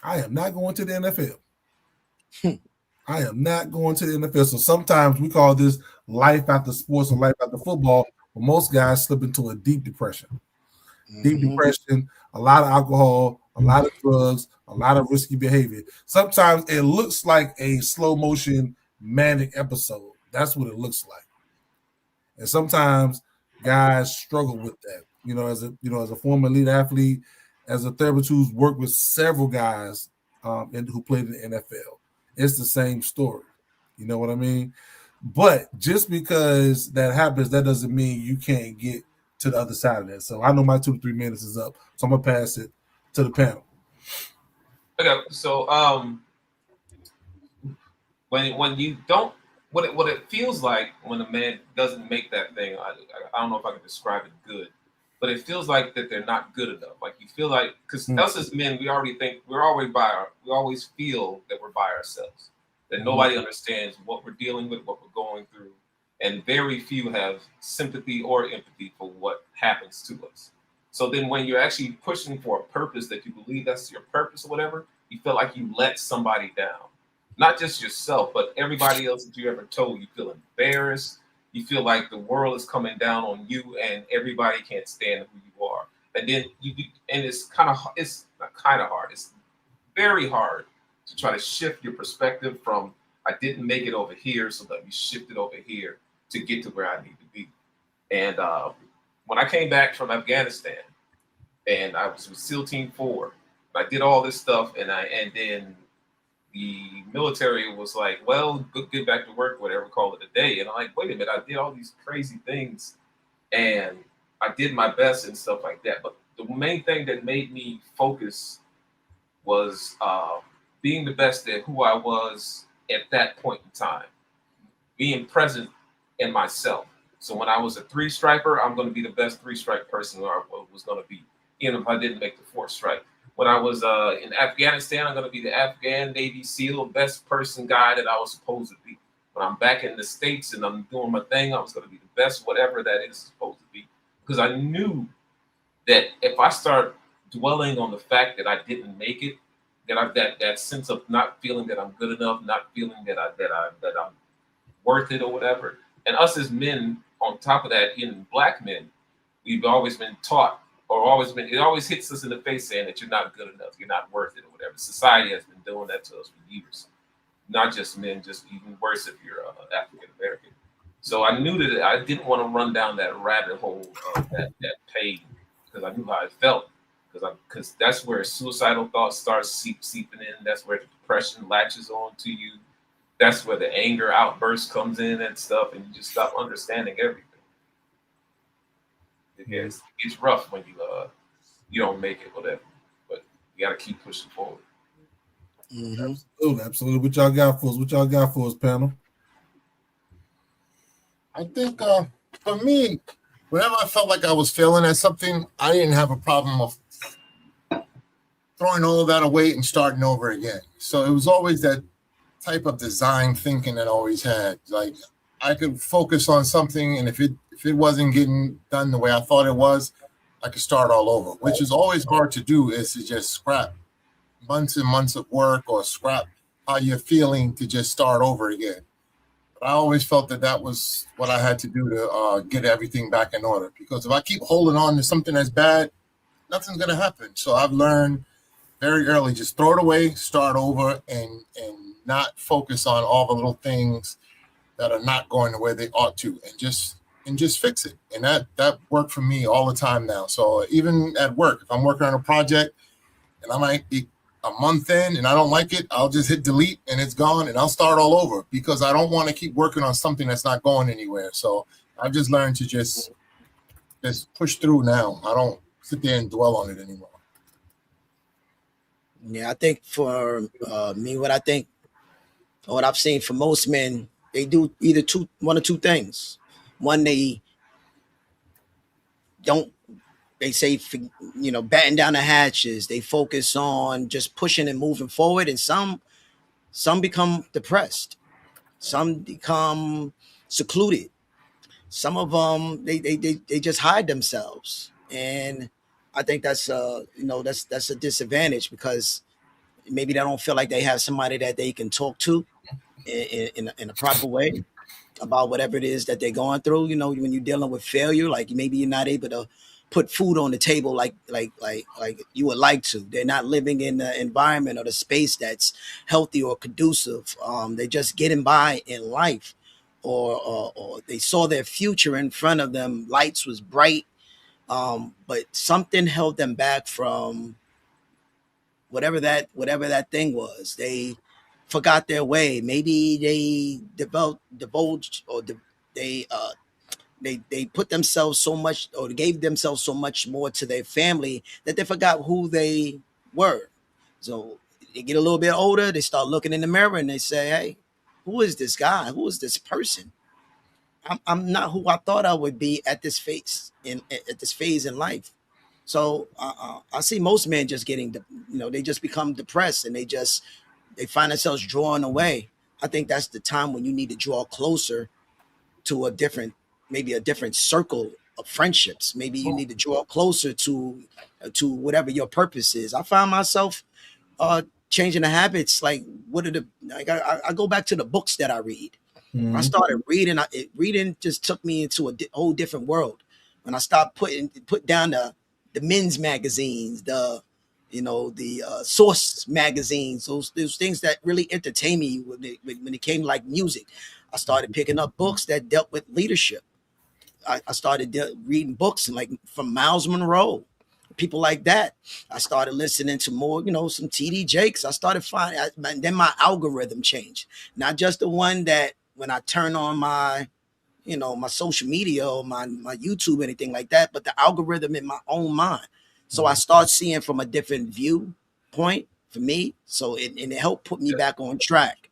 Speaker 1: I am not going to the NFL. I am not going to the NFL. So sometimes we call this life after sports or life after football, but most guys slip into a deep depression. Deep
Speaker 4: Mm-hmm.
Speaker 1: depression, a lot of alcohol, a lot of drugs, a lot of risky behavior. Sometimes it looks like a slow motion manic episode. That's what it looks like. And sometimes guys struggle with that. As a former elite athlete, as a therapist who's worked with several guys and who played in the NFL, it's the same story. You know what I mean? But just because that happens, that doesn't mean you can't get to the other side of that. So I know my 2 to 3 minutes is up, so I'm gonna pass it to the panel.
Speaker 2: Okay, so when you don't, what it feels like when a man doesn't make that thing, I don't know if I can describe it good, but it feels like that they're not good enough. Like you feel like, because us as men, we already think we always feel that we're by ourselves, that nobody understands what we're dealing with, what we're going through, and very few have sympathy or empathy for what happens to us. So then when you're actually pushing for a purpose that you believe that's your purpose or whatever, you feel like you let somebody down. Not just yourself, but everybody else that you ever told. You feel embarrassed. You feel like the world is coming down on you, and everybody can't stand who you are. And then and it's not kind of hard. It's very hard to try to shift your perspective from I didn't make it over here, so let me shift it over here to get to where I need to be. And when I came back from Afghanistan, and I was with SEAL Team 4, I did all this stuff, and then the military was like, well, get back to work, whatever, call it a day. And I'm like, wait a minute, I did all these crazy things and I did my best and stuff like that. But the main thing that made me focus was being the best at who I was at that point in time, being present in myself. So when I was a three striper, I'm going to be the best three stripe person I was going to be, even if I didn't make the fourth stripe. When I was in Afghanistan, I'm going to be the Afghan Navy SEAL, best person guy that I was supposed to be. When I'm back in the States and I'm doing my thing, I was going to be the best, whatever that is supposed to be. Because I knew that if I start dwelling on the fact that I didn't make it, that sense of not feeling that I'm good enough, not feeling that I'm worth it or whatever. And us as men, on top of that, in black men, we've always been taught it always hits us in the face saying that you're not good enough, you're not worth it or whatever. Society has been doing that to us for years. Not just men, just even worse if you're African American. So I knew that I didn't want to run down that rabbit hole of that pain because I knew how it felt. Because that's where suicidal thoughts start seeping in. That's where the depression latches on to you. That's where the anger outburst comes in and stuff, and you just stop understanding everything. It's rough when you don't make it, whatever. But you got to keep pushing forward.
Speaker 1: Mm-hmm. Absolutely. What y'all got for us, panel?
Speaker 3: I think for me, whenever I felt like I was failing at something, I didn't have a problem of throwing all that away and starting over again. So it was always that type of design thinking that I always had. Like I could focus on something, and if it wasn't getting done the way I thought it was, I could start all over, which is always hard to do, is to just scrap months and months of work or scrap how you're feeling to just start over again. But I always felt that was what I had to do to get everything back in order. Because if I keep holding on to something that's bad, nothing's going to happen. So I've learned very early, just throw it away, start over, and not focus on all the little things that are not going the way they ought to, and just fix it. And that worked for me all the time now. So even at work, if I'm working on a project and I might be a month in and I don't like it, I'll just hit delete and it's gone, and I'll start all over because I don't want to keep working on something that's not going anywhere. So I've just learned to just push through now. I don't sit there and dwell on it anymore.
Speaker 4: Yeah, I think for me, what I've seen for most men, they do either one or two things. One, they don't, they say, batten down the hatches. They focus on just pushing and moving forward. And some become depressed. Some become secluded. Some of them, they just hide themselves. And I think that's that's a disadvantage because maybe they don't feel like they have somebody that they can talk to in a proper way about whatever it is that they're going through. When you're dealing with failure, like maybe you're not able to put food on the table like you would like to. They're not living in the environment or the space that's healthy or conducive. They're just getting by in life, or they saw their future in front of them. Lights was bright, but something held them back from whatever that thing was. They forgot their way. Maybe they divulged, or they put themselves so much, or gave themselves so much more to their family that they forgot who they were. So they get a little bit older, they start looking in the mirror and they say, hey, who is this guy? Who is this person? I'm not who I thought I would be at this phase in life. So I see most men just getting, they just become depressed and they find themselves drawing away. I think that's the time when you need to draw closer to maybe a different circle of friendships. Maybe you need to draw closer to whatever your purpose is. I find myself changing the habits. Like I go back to the books that I read.
Speaker 1: Mm-hmm.
Speaker 4: I started reading. Reading just took me into a whole different world. When I stopped put down the men's magazines, the Source magazines, those things that really entertain me when it came like music. I started picking up books that dealt with leadership. I started reading books like from Miles Monroe, people like that. I started listening to more, some TD Jakes. I started finding, and then my algorithm changed. Not just the one that when I turn on my social media or my YouTube, anything like that, but the algorithm in my own mind. So I start seeing from a different viewpoint for me. So it helped put me back on track.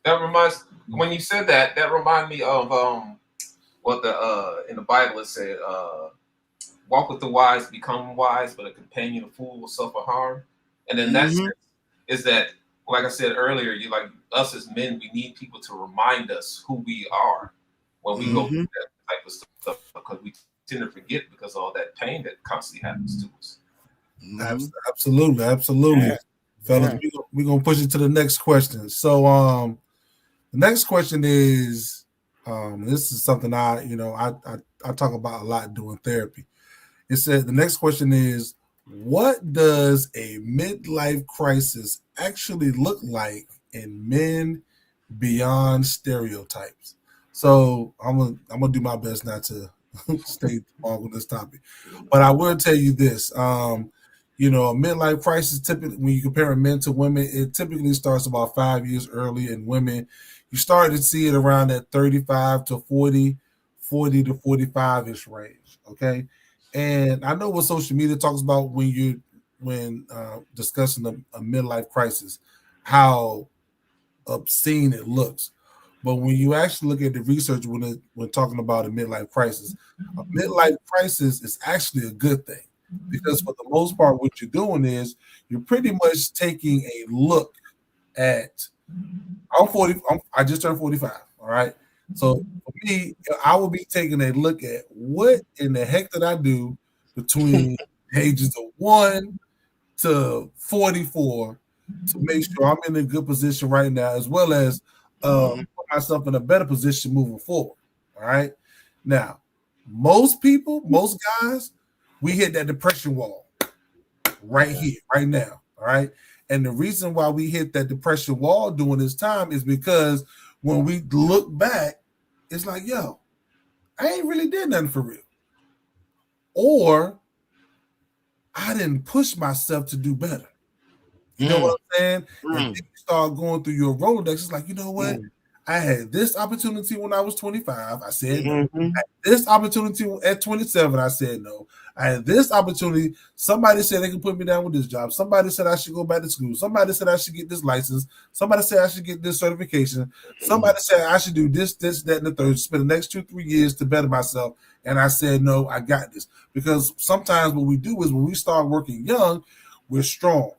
Speaker 2: That reminds when you said that, that reminded me of what the in the Bible it said, walk with the wise, become wise, but a companion of fool will suffer harm. And then that
Speaker 4: Mhm.
Speaker 2: is that, like I said earlier, you like us as men, we need people to remind us who we are when we go through
Speaker 4: Mhm.
Speaker 2: that type of stuff because we tend to forget because of all that pain that constantly happens to us.
Speaker 4: Mhm.
Speaker 1: Absolutely, absolutely,
Speaker 4: Yeah.
Speaker 1: fellas.
Speaker 4: Yeah.
Speaker 1: We're gonna push it to the next question. So, the next question is, this is something I talk about a lot doing therapy. It said the next question is, what does a midlife crisis actually look like in men beyond stereotypes? So I'm gonna do my best not to stay long on this topic, but I will tell you this. A midlife crisis typically, when you compare men to women, it typically starts about 5 years early. In women, you start to see it around that 35 to 40, 40 to 45 ish range. Okay, and I know what social media talks about when discussing a midlife crisis, how obscene it looks. But when you actually look at the research when talking about a midlife crisis is actually a good thing because for the most part, what you're doing is you're pretty much taking a look at. I'm 40. I just turned 45. All right. So for me, I will be taking a look at what in the heck did I do between ages of 1 to 44 to make sure I'm in a good position right now, as well as put myself in a better position moving forward. All right. Now, most guys, we hit that depression wall right here, right now. All right. And the reason why we hit that depression wall during this time is because when we look back, it's like, yo, I ain't really did nothing for real. Or I didn't push myself to do better. You know what
Speaker 4: Mm.
Speaker 1: I'm saying? And then
Speaker 4: Mm.
Speaker 1: you start going through your Rolodex. It's like, you know what?
Speaker 4: Mm.
Speaker 1: I had this opportunity when I was 25. I said no.
Speaker 4: Mhm.
Speaker 1: This opportunity at 27, I said no. I had this opportunity. Somebody said they could put me down with this job. Somebody said I should go back to school. Somebody said I should get this license. Somebody said I should get this certification. Somebody said I should do this, that, and the third. Spend the next 2-3 years to better myself. And I said, no, I got this. Because sometimes what we do is when we start working young, we're strong.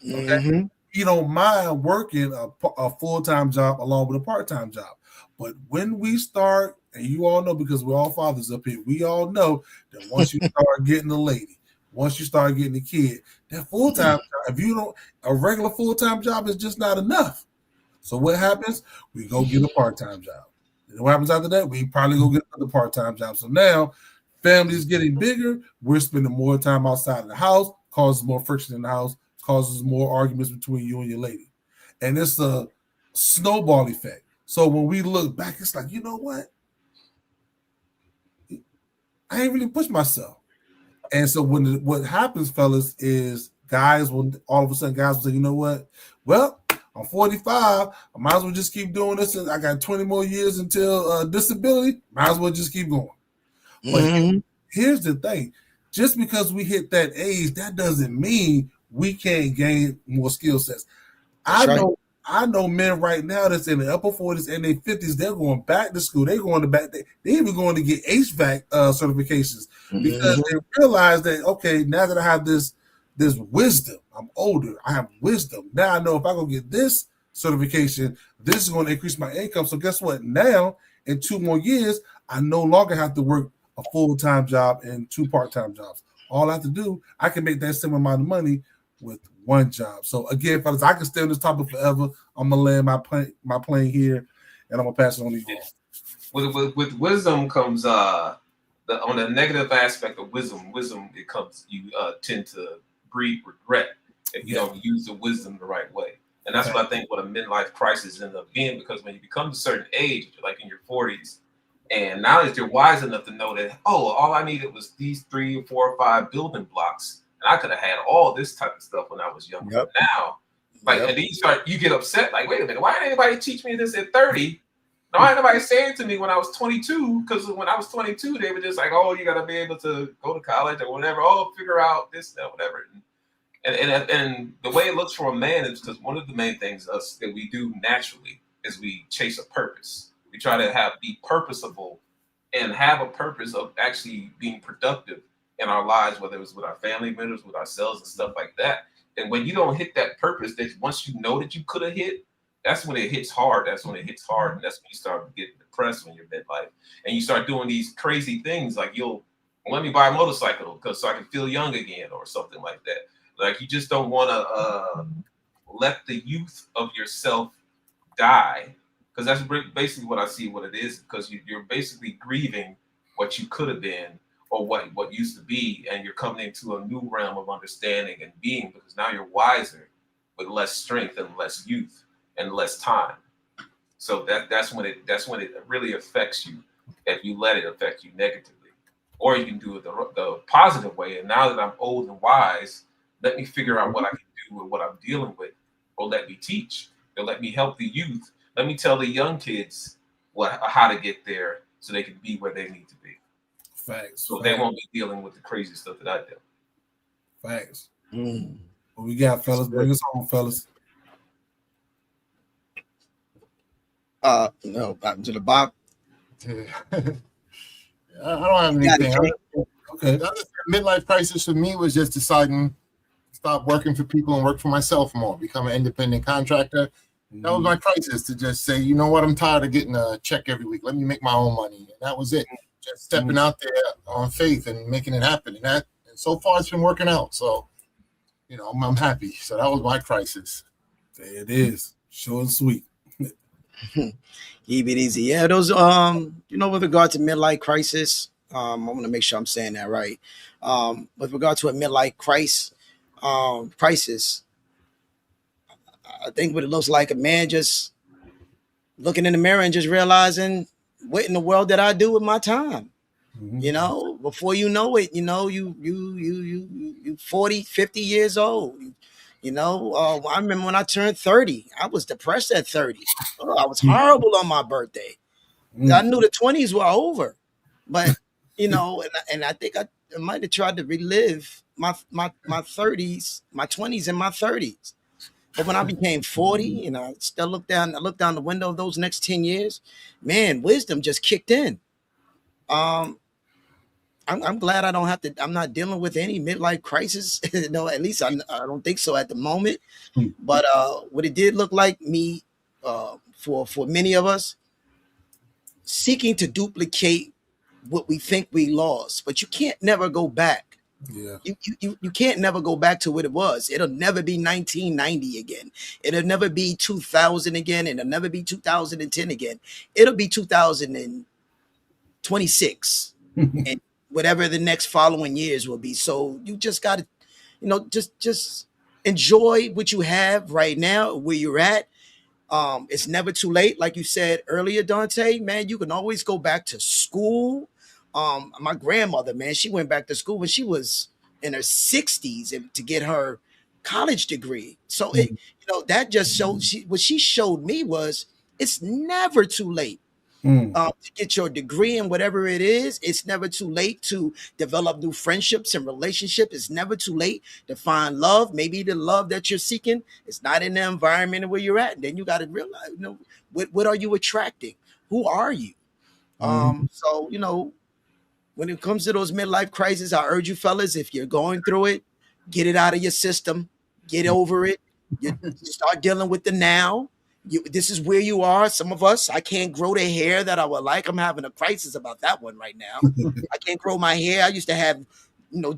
Speaker 1: Okay.
Speaker 4: Mhm.
Speaker 1: You don't mind working a full-time job along with a part-time job. But when we start, and you all know because we're all fathers up here, we all know that once you start getting a lady, once you start getting a kid, that full-time job, if you don't, a regular full-time job is just not enough. So what happens? We go get a part-time job. And what happens after that? We probably go get another part-time job. So now family is getting bigger. We're spending more time outside of the house, causes more friction in the house, causes more arguments between you and your lady. And it's a snowball effect. So when we look back, it's like, you know what? I ain't really pushed myself. And so what happens, fellas, is guys will all of a sudden guys will say, you know what? Well, I'm 45. I might as well just keep doing this. And I got 20 more years until disability. Might as well just keep going. But
Speaker 4: Mhm.
Speaker 1: here's the thing: just because we hit that age, that doesn't mean we can't gain more skill sets.
Speaker 4: That's
Speaker 1: I
Speaker 4: right.
Speaker 1: know I know men right now that's in the upper 40s and their 50s, they're going back to school. They're going to back, they even going to get HVAC certifications because
Speaker 4: Mhm.
Speaker 1: they realize that, okay, now that I have this wisdom, I'm older, I have wisdom. Now I know if I go get this certification, this is going to increase my income. So guess what? Now in 2 more years, I no longer have to work a full-time job and 2 part-time jobs. All I have to do, I can make that same amount of money with one job. So again, fellas, I can stay on this topic forever. I'm gonna land my plane here, and I'm gonna pass it on to you all.
Speaker 2: With wisdom comes on the negative aspect of wisdom. Wisdom it comes you tend to breed regret if you
Speaker 1: Yeah.
Speaker 2: don't use the wisdom the right way. And that's what I think what a midlife crisis ends up being, because when you become a certain age, like in your 40s, and now that you're wise enough to know that, oh, all I needed was these 3 or 4 or 5 building blocks, and I could have had all this type of stuff when I was younger.
Speaker 4: Yep.
Speaker 2: But now, like,
Speaker 4: Yep.
Speaker 2: and then you get upset, like, wait a minute, why didn't anybody teach me this at 30? No, why didn't nobody say it to me when I was 22? Because when I was 22, they were just like, oh, you got to be able to go to college or whatever. Oh, figure out this, that, whatever. And the way it looks for a man is because one of the main things us that we do naturally is we chase a purpose. We try to be purposeful and have a purpose of actually being productive in our lives, whether it was with our family members, with ourselves, and stuff like that. And when you don't hit that purpose, that once you know that you could have hit, that's when it hits hard. That's when it hits hard, and that's when you start getting depressed when you're midlife, and you start doing these crazy things like let me buy a motorcycle because so I can feel young again or something like that. Like you just don't want to let the youth of yourself die, because that's basically what I see what it is. Because you're basically grieving what you could have been or what used to be, and you're coming into a new realm of understanding and being, because now you're wiser with less strength and less youth and less time. So that's when it really affects you if you let it affect you negatively, or you can do it the positive way. And now that I'm old and wise, let me figure out what I can do with what I'm dealing with, or let me teach, or let me help the youth. Let me tell the young kids how to get there so they can be where they need to be.
Speaker 1: Facts.
Speaker 2: So they won't be dealing with the crazy stuff that I do.
Speaker 1: Facts.
Speaker 4: Mm.
Speaker 1: What we got, fellas? Bring us home, fellas.
Speaker 4: No, to the Bob.
Speaker 3: I don't have anything.
Speaker 1: Okay.
Speaker 3: The other midlife crisis for me was just deciding to stop working for people and work for myself more, become an independent contractor. That was my crisis, to just say, you know what, I'm tired of getting a check every week. Let me make my own money. And that was it. Just stepping out there on faith and making it happen. And so far it's been working out. So, I'm happy. So that was my crisis.
Speaker 1: There it is. Short and sweet.
Speaker 4: Keep it easy. Yeah, those with regard to midlife crisis, I want to make sure I'm saying that right. With regard to a midlife crisis, I think what it looks like, a man just looking in the mirror and just realizing what in the world did I do with my time?
Speaker 1: Mm-hmm.
Speaker 4: Before you know it, you 40, 50 years old. I remember when I turned 30, I was depressed at 30. Oh, I was horrible on my birthday. I knew the 20s were over, but and I think I might have tried to relive my 30s, my 20s and my 30s. But when I became 40, I still look down the window of those next 10 years, man, wisdom just kicked in. I'm glad I'm not dealing with any midlife crisis. At least I don't think so at the moment. But what it did look like me, for many of us, seeking to duplicate what we think we lost, but you can't never go back.
Speaker 1: Yeah.
Speaker 4: You can't never go back to what it was. It'll never be 1990 again. It'll never be 2000 again. It'll never be 2010 again. It'll be 2026 and whatever the next following years will be. So you just got to, just enjoy what you have right now, where you're at. It's never too late. Like you said earlier, Dante, man, you can always go back to school. My grandmother, man, she went back to school when she was in her 60s to get her college degree. So that just showed, what she showed me was it's never too late. To get your degree in whatever it is. It's never too late to develop new friendships and relationships. It's never too late to find love. Maybe the love that you're seeking is not in the environment where you're at. And then you got to realize, what are you attracting? Who are you? So, when it comes to those midlife crises, I urge you fellas, if you're going through it, get it out of your system, get over it. You start dealing with the now. This is where you are. Some of us, I can't grow the hair that I would like. I'm having a crisis about that one right now. I can't grow my hair. I used to have,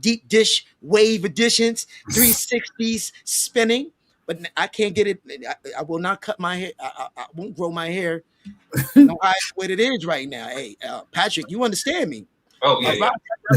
Speaker 4: deep dish wave additions, 360s spinning, but I can't get it. I will not cut my hair. I won't grow my hair. No, what it is right now. Hey, Patrick, you understand me?
Speaker 2: Oh yeah,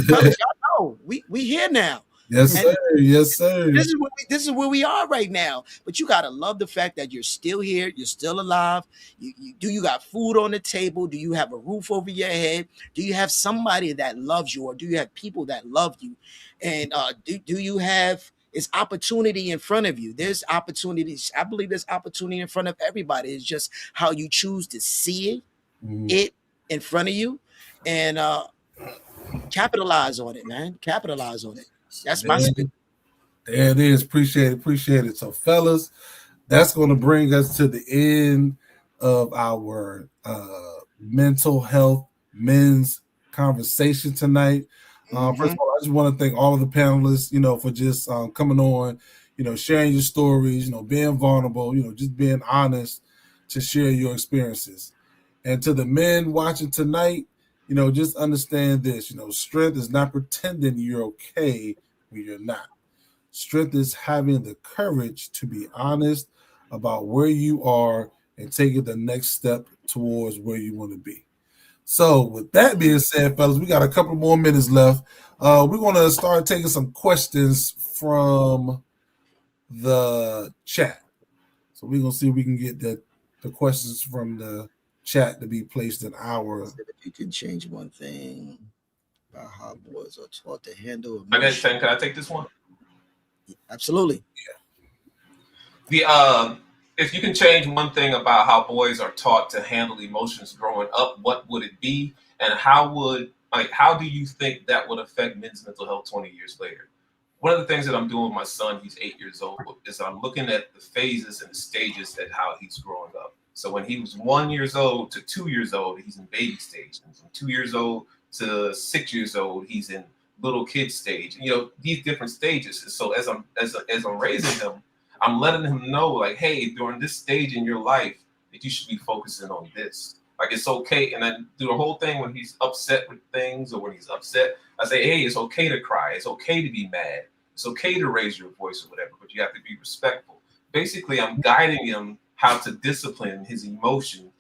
Speaker 4: Fellas, y'all know we here now.
Speaker 1: Yes,
Speaker 4: And
Speaker 1: sir. Yes, sir.
Speaker 4: this is where we are right now. But you gotta love the fact that you're still here, you're still alive. You got food on the table? Do you have a roof over your head? Do you have somebody that loves you, or do you have people that love you? And do you have is opportunity in front of you? There's opportunities. I believe there's opportunity in front of everybody. It's just how you choose to see it,
Speaker 1: Mhm.
Speaker 4: it in front of you, and capitalize on it, man. Capitalize on it. That's my
Speaker 1: There,
Speaker 4: spiel.
Speaker 1: there it is. Appreciate it. Appreciate it. So, fellas, that's going to bring us to the end of our mental health men's conversation tonight. First
Speaker 4: Mm-hmm.
Speaker 1: of all, I just want to thank all of the panelists, for just coming on, sharing your stories, being vulnerable, just being honest to share your experiences. And to the men watching tonight, just understand this, strength is not pretending you're okay when you're not. Strength is having the courage to be honest about where you are and taking the next step towards where you want to be. So, with that being said, fellas, we got a couple more minutes left. We're going to start taking some questions from the chat. So, we're going to see if we can get the questions from the chat to be placed in our.
Speaker 4: If you can change one thing about how boys are taught to handle
Speaker 2: I guess
Speaker 4: emotion.
Speaker 2: can I take this one?
Speaker 4: Absolutely.
Speaker 2: The if you can change one thing about how boys are taught to handle emotions growing up, what would it be, and how do you think that would affect men's mental health 20 years later? One of the things that I'm doing with my son, he's 8 years old, is I'm looking at the phases and the stages at how he's growing up. So when he was 1 years old to 2 years old, he's in baby stage. And from 2 years old to 6 years old, he's in little kid stage. These different stages. And so as I'm raising him, I'm letting him know, like, hey, during this stage in your life, that you should be focusing on this. Like, it's okay. And then do the whole thing when he's upset with things or when he's upset. I say, hey, it's okay to cry. It's okay to be mad. It's okay to raise your voice or whatever, but you have to be respectful. Basically, I'm guiding him how to discipline his emotion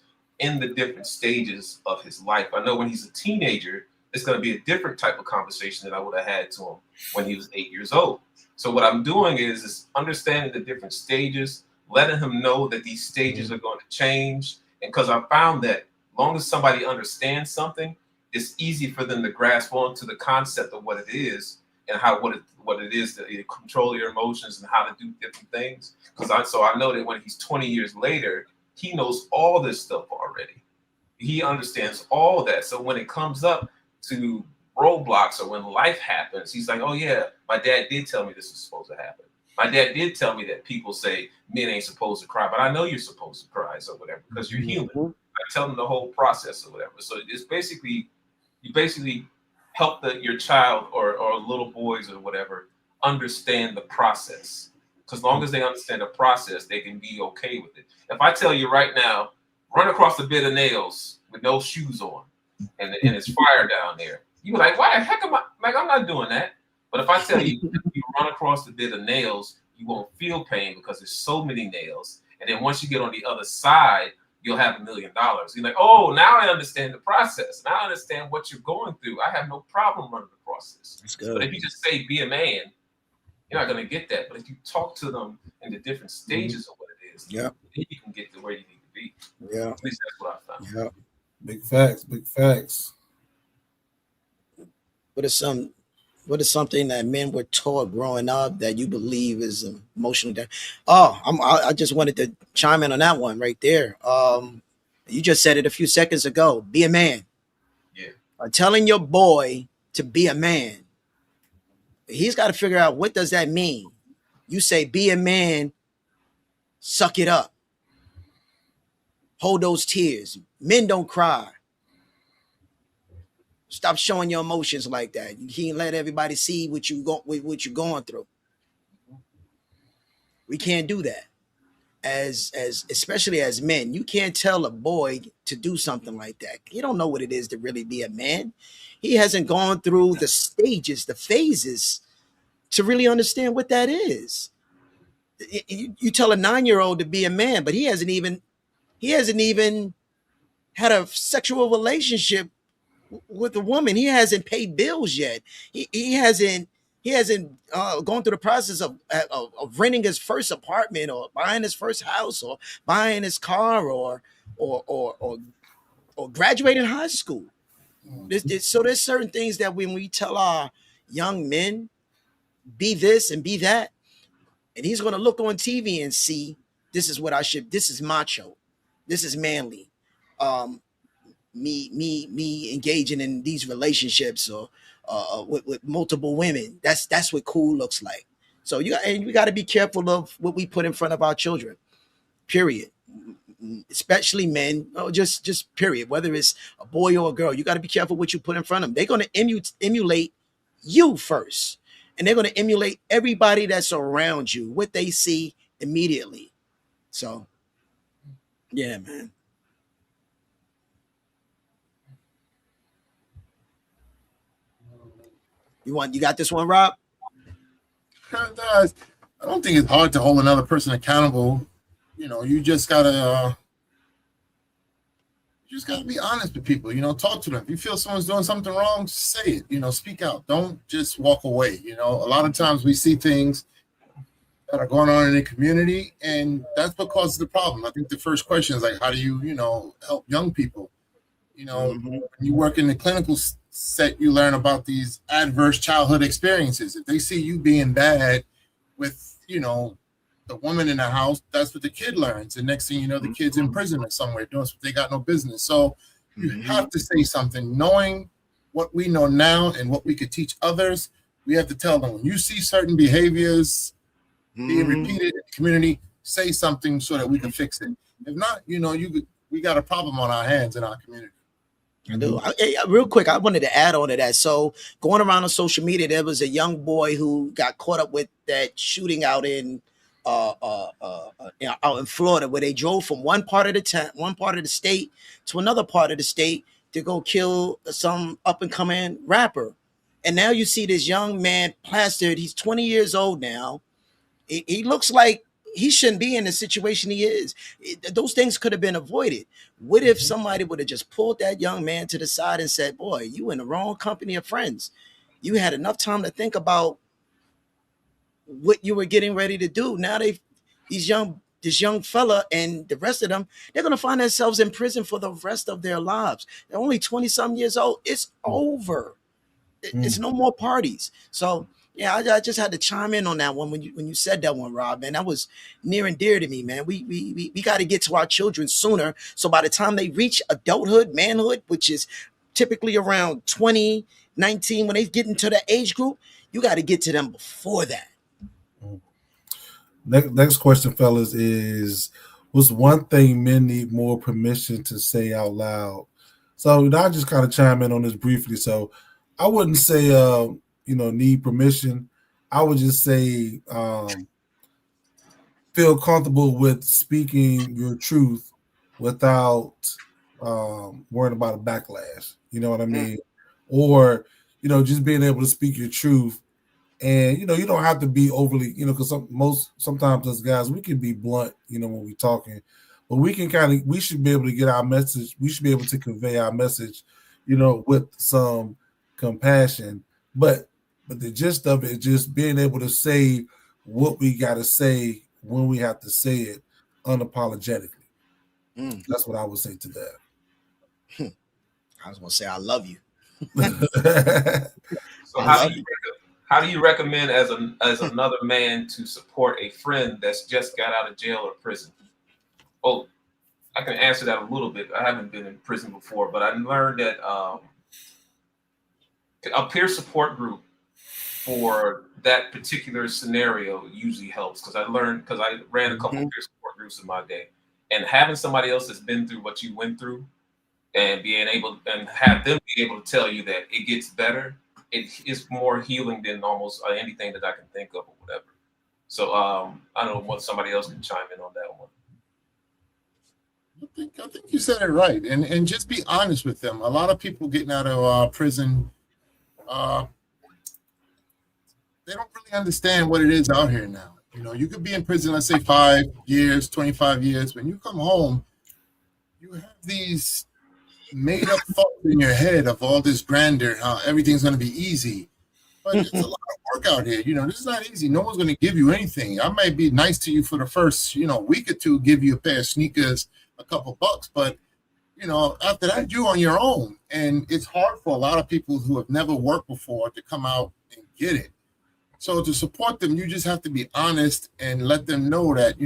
Speaker 2: in the different stages of his life. I know when he's a teenager, it's going to be a different type of conversation than I would have had to him when he was 8 years old. So what I'm doing is understanding the different stages, letting him know that these stages are going to change. And because I found that long as somebody understands something, it's easy for them to grasp onto the concept of what it is and what it is to control your emotions and how to do different things. So I know that when he's 20 years later, he knows all this stuff already. He understands all that. So when it comes up to roadblocks or when life happens, he's like, oh yeah, my dad did tell me this was supposed to happen. My dad did tell me that people say men ain't supposed to cry, but I know you're supposed to cry or whatever because you're human.
Speaker 4: Mhm.
Speaker 2: I tell them the whole process or whatever. So it's you basically help your child or little boys or whatever understand the process. Because long as they understand the process, they can be okay with it. If I tell you right now, run across a bit of nails with no shoes on, and it's fire down there, you be like, why the heck am I? Like, I'm not doing that. But if I tell you, if you run across a bit of nails, you won't feel pain because there's so many nails. And then once you get on the other side, you'll have $1,000,000. You're like, oh, now I understand the process. Now I understand what you're going through. I have no problem running across this.
Speaker 4: That's
Speaker 2: But
Speaker 4: good.
Speaker 2: if you just say be a man, you're not going to get that. But if you talk to them in the different stages of what it is,
Speaker 4: Yeah.
Speaker 2: then you can get to where you need to be.
Speaker 4: Yeah.
Speaker 2: At least that's what I found.
Speaker 4: Yeah.
Speaker 1: Big facts. Big facts.
Speaker 4: What is something that men were taught growing up that you believe is emotional Oh, I just wanted to chime in on that one right there. You just said it a few seconds ago. Be a man.
Speaker 2: Yeah.
Speaker 4: Telling your boy to be a man, he's got to figure out what does that mean. You say be a man, suck it up, hold those tears. Men don't cry. Stop showing your emotions like that. You can't let everybody see what you're going through. We can't do that. As especially as men, you can't tell a boy to do something like that. He don't know what it is to really be a man. He hasn't gone through the stages, the phases to really understand what that is. You tell a 9-year-old to be a man, but he hasn't even had a sexual relationship with a woman. He hasn't paid bills yet. He he hasn't gone through the process of renting his first apartment or buying his first house or buying his car or or or, or graduating high school. So there's certain things that when we tell our young men be this and be that, and he's going to look on TV and see this is what I should. This is macho. This is manly. Um, me engaging in these relationships or with multiple women. That's what cool looks like. So we got to be careful of what we put in front of our children. Period. Especially men, or just period. Whether it's a boy or a girl, you got to be careful what you put in front of them. They're going to emulate you first, and they're going to emulate everybody that's around you. What they see immediately. So, yeah, man. You got this one, Rob?
Speaker 3: I don't think it's hard to hold another person accountable. You just gotta be honest with people. Talk to them. If you feel someone's doing something wrong, say it. Speak out. Don't just walk away. A lot of times we see things that are going on in the community, and that's what causes the problem. I think the first question is like, how do you help young people? When you work in the clinical set, you learn about these adverse childhood experiences. If they see you being bad with, the woman in the house, that's what the kid learns. And next thing you know, the kid's in prison or somewhere doing something they got no business. So you have to say something. Knowing what we know now and what we could teach others, we have to tell them, when you see certain behaviors being repeated in the community, say something so that we can fix it. If not, we got a problem on our hands in our community.
Speaker 4: I do. Real quick, I wanted to add on to that. So going around on social media, there was a young boy who got caught up with that shooting out in out in Florida, where they drove from one part of the state to another part of the state to go kill some up and coming rapper. And now you see this young man plastered. He's 20 years old now. He looks like he shouldn't be in the situation he is. Those things could have been avoided. What if somebody would have just pulled that young man to the side and said, boy, you in the wrong company of friends. You had enough time to think about what you were getting ready to do. Now this young fella and the rest of them, they're going to find themselves in prison for the rest of their lives. They're only 20 some years old. It's over. It's no more parties. So yeah, I just had to chime in on that one when you said that one, Rob, man. That was near and dear to me, man. We got to get to our children sooner. So by the time they reach adulthood, manhood, which is typically around 20, 19, when they get into the age group, you got to get to them before that.
Speaker 1: Next question, fellas, is what's one thing men need more permission to say out loud? So I just kind of chime in on this briefly. So I wouldn't say need permission. I would just say feel comfortable with speaking your truth without worrying about a backlash. You know what I mean? Or just being able to speak your truth. And you don't have to be overly, because sometimes as guys we can be blunt, when we're talking, but we should be able to get our message. We should be able to convey our message, with some compassion. But the gist of it is just being able to say what we got to say when we have to say it unapologetically. That's what I would say to that.
Speaker 4: I was gonna say I love you.
Speaker 2: So how do you recommend as another man to support a friend that's just got out of jail or prison? Oh, I can answer that a little bit. I haven't been in prison before, but I learned that a peer support group for that particular scenario usually helps, because I ran a couple of peer support groups in my day, and having somebody else that's been through what you went through and have them be able to tell you that it gets better, it is more healing than almost anything that I can think of or whatever. So I don't know what somebody else can chime in on that one.
Speaker 3: I think you said it right, and just be honest with them. A lot of people getting out of prison, they don't really understand what it is out here now. You could be in prison, let's say 5 years, 25 years. When you come home, you have these made up thoughts in your head of all this grandeur, how everything's going to be easy. But it's a lot of work out here. This is not easy. No one's going to give you anything. I might be nice to you for the first, week or two, give you a pair of sneakers, a couple bucks, but after that, you're on your own. And it's hard for a lot of people who have never worked before to come out and get it. So to support them, you just have to be honest and let them know that,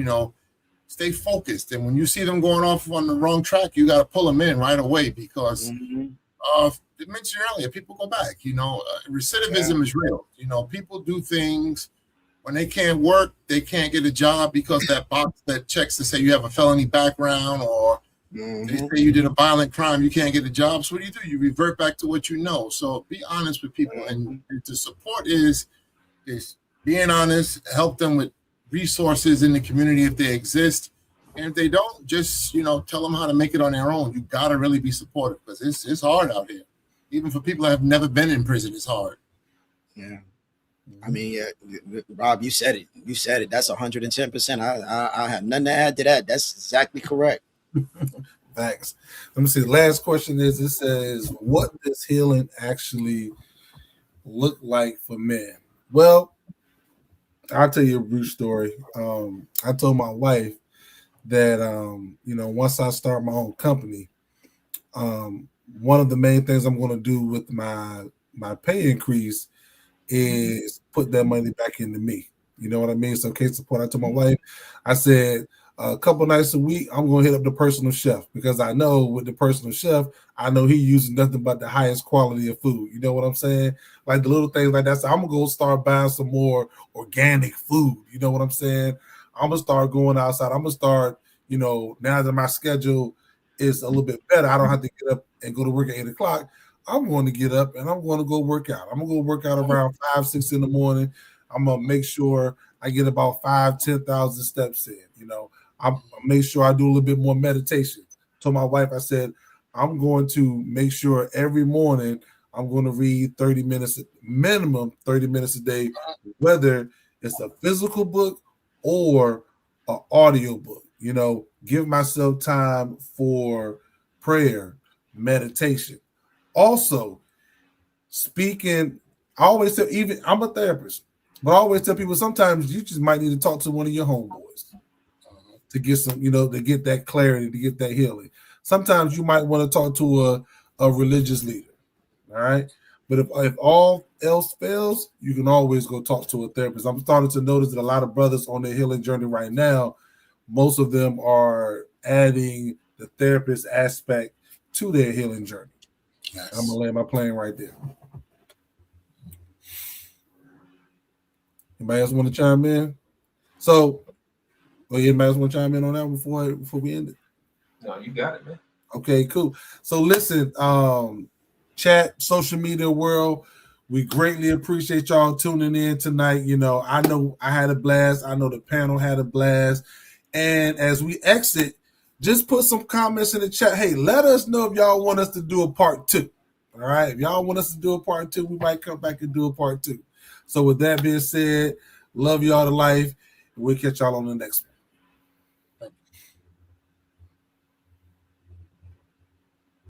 Speaker 3: stay focused. And when you see them going off on the wrong track, you got to pull them in right away because I mentioned earlier, people go back. Recidivism is real. People do things when they can't work, they can't get a job because that box that checks to say you have a felony background or they say you did a violent crime, you can't get a job. So what do? You revert back to what you know. So be honest with people, and the support is being honest, help them with resources in the community if they exist. And if they don't, just tell them how to make it on their own. You gotta really be supportive because it's hard out here. Even for people that have never been in prison, it's hard.
Speaker 4: Yeah. I mean, Rob, you said it. You said it. That's 110%. I have nothing to add to that. That's exactly correct.
Speaker 1: Thanks. Let me see. The last question is, it says, what does healing actually look like for men? Well, I'll tell you a brief story. I told my wife that, once I start my own company, one of the main things I'm going to do with my pay increase is put that money back into me. You know what I mean? So case in point, I told my wife, I said, a couple nights a week, I'm going to hit up the personal chef because I know with the personal chef, I know he using nothing but the highest quality of food. You know what I'm saying? Like the little things like that. So I'm going to go start buying some more organic food. You know what I'm saying? I'm going to start going outside. I'm going to start, now that my schedule is a little bit better, I don't have to get up and go to work at 8 o'clock. I'm going to get up and I'm going to go work out. I'm going to go work out around 5, 6 in the morning. I'm going to make sure I get about 5,000-10,000 steps in, I make sure I do a little bit more meditation. Told my wife, I said, I'm going to make sure every morning I'm going to read 30 minutes, minimum 30 minutes a day, whether it's a physical book or an audio book. Give myself time for prayer, meditation. Also, speaking, I always tell, even I'm a therapist, but I always tell people sometimes you just might need to talk to one of your homeboys to get some, to get that clarity, to get that healing. Sometimes you might want to talk to a religious leader, all right? But if all else fails, you can always go talk to a therapist. I'm starting to notice that a lot of brothers on their healing journey right now, most of them are adding the therapist aspect to their healing journey. Yes. I'm going to land my plane right there. Anybody else want to chime in? So, anybody else want to chime in on that before we end it?
Speaker 2: No, you got it, man.
Speaker 1: Okay, cool. So listen, chat, social media world, we greatly appreciate y'all tuning in tonight. I know I had a blast. I know the panel had a blast. And as we exit, just put some comments in the chat. Hey, let us know if y'all want us to do a part 2. All right. If y'all want us to do a part 2, we might come back and do a part 2. So with that being said, love y'all to life. We'll catch y'all on the next one.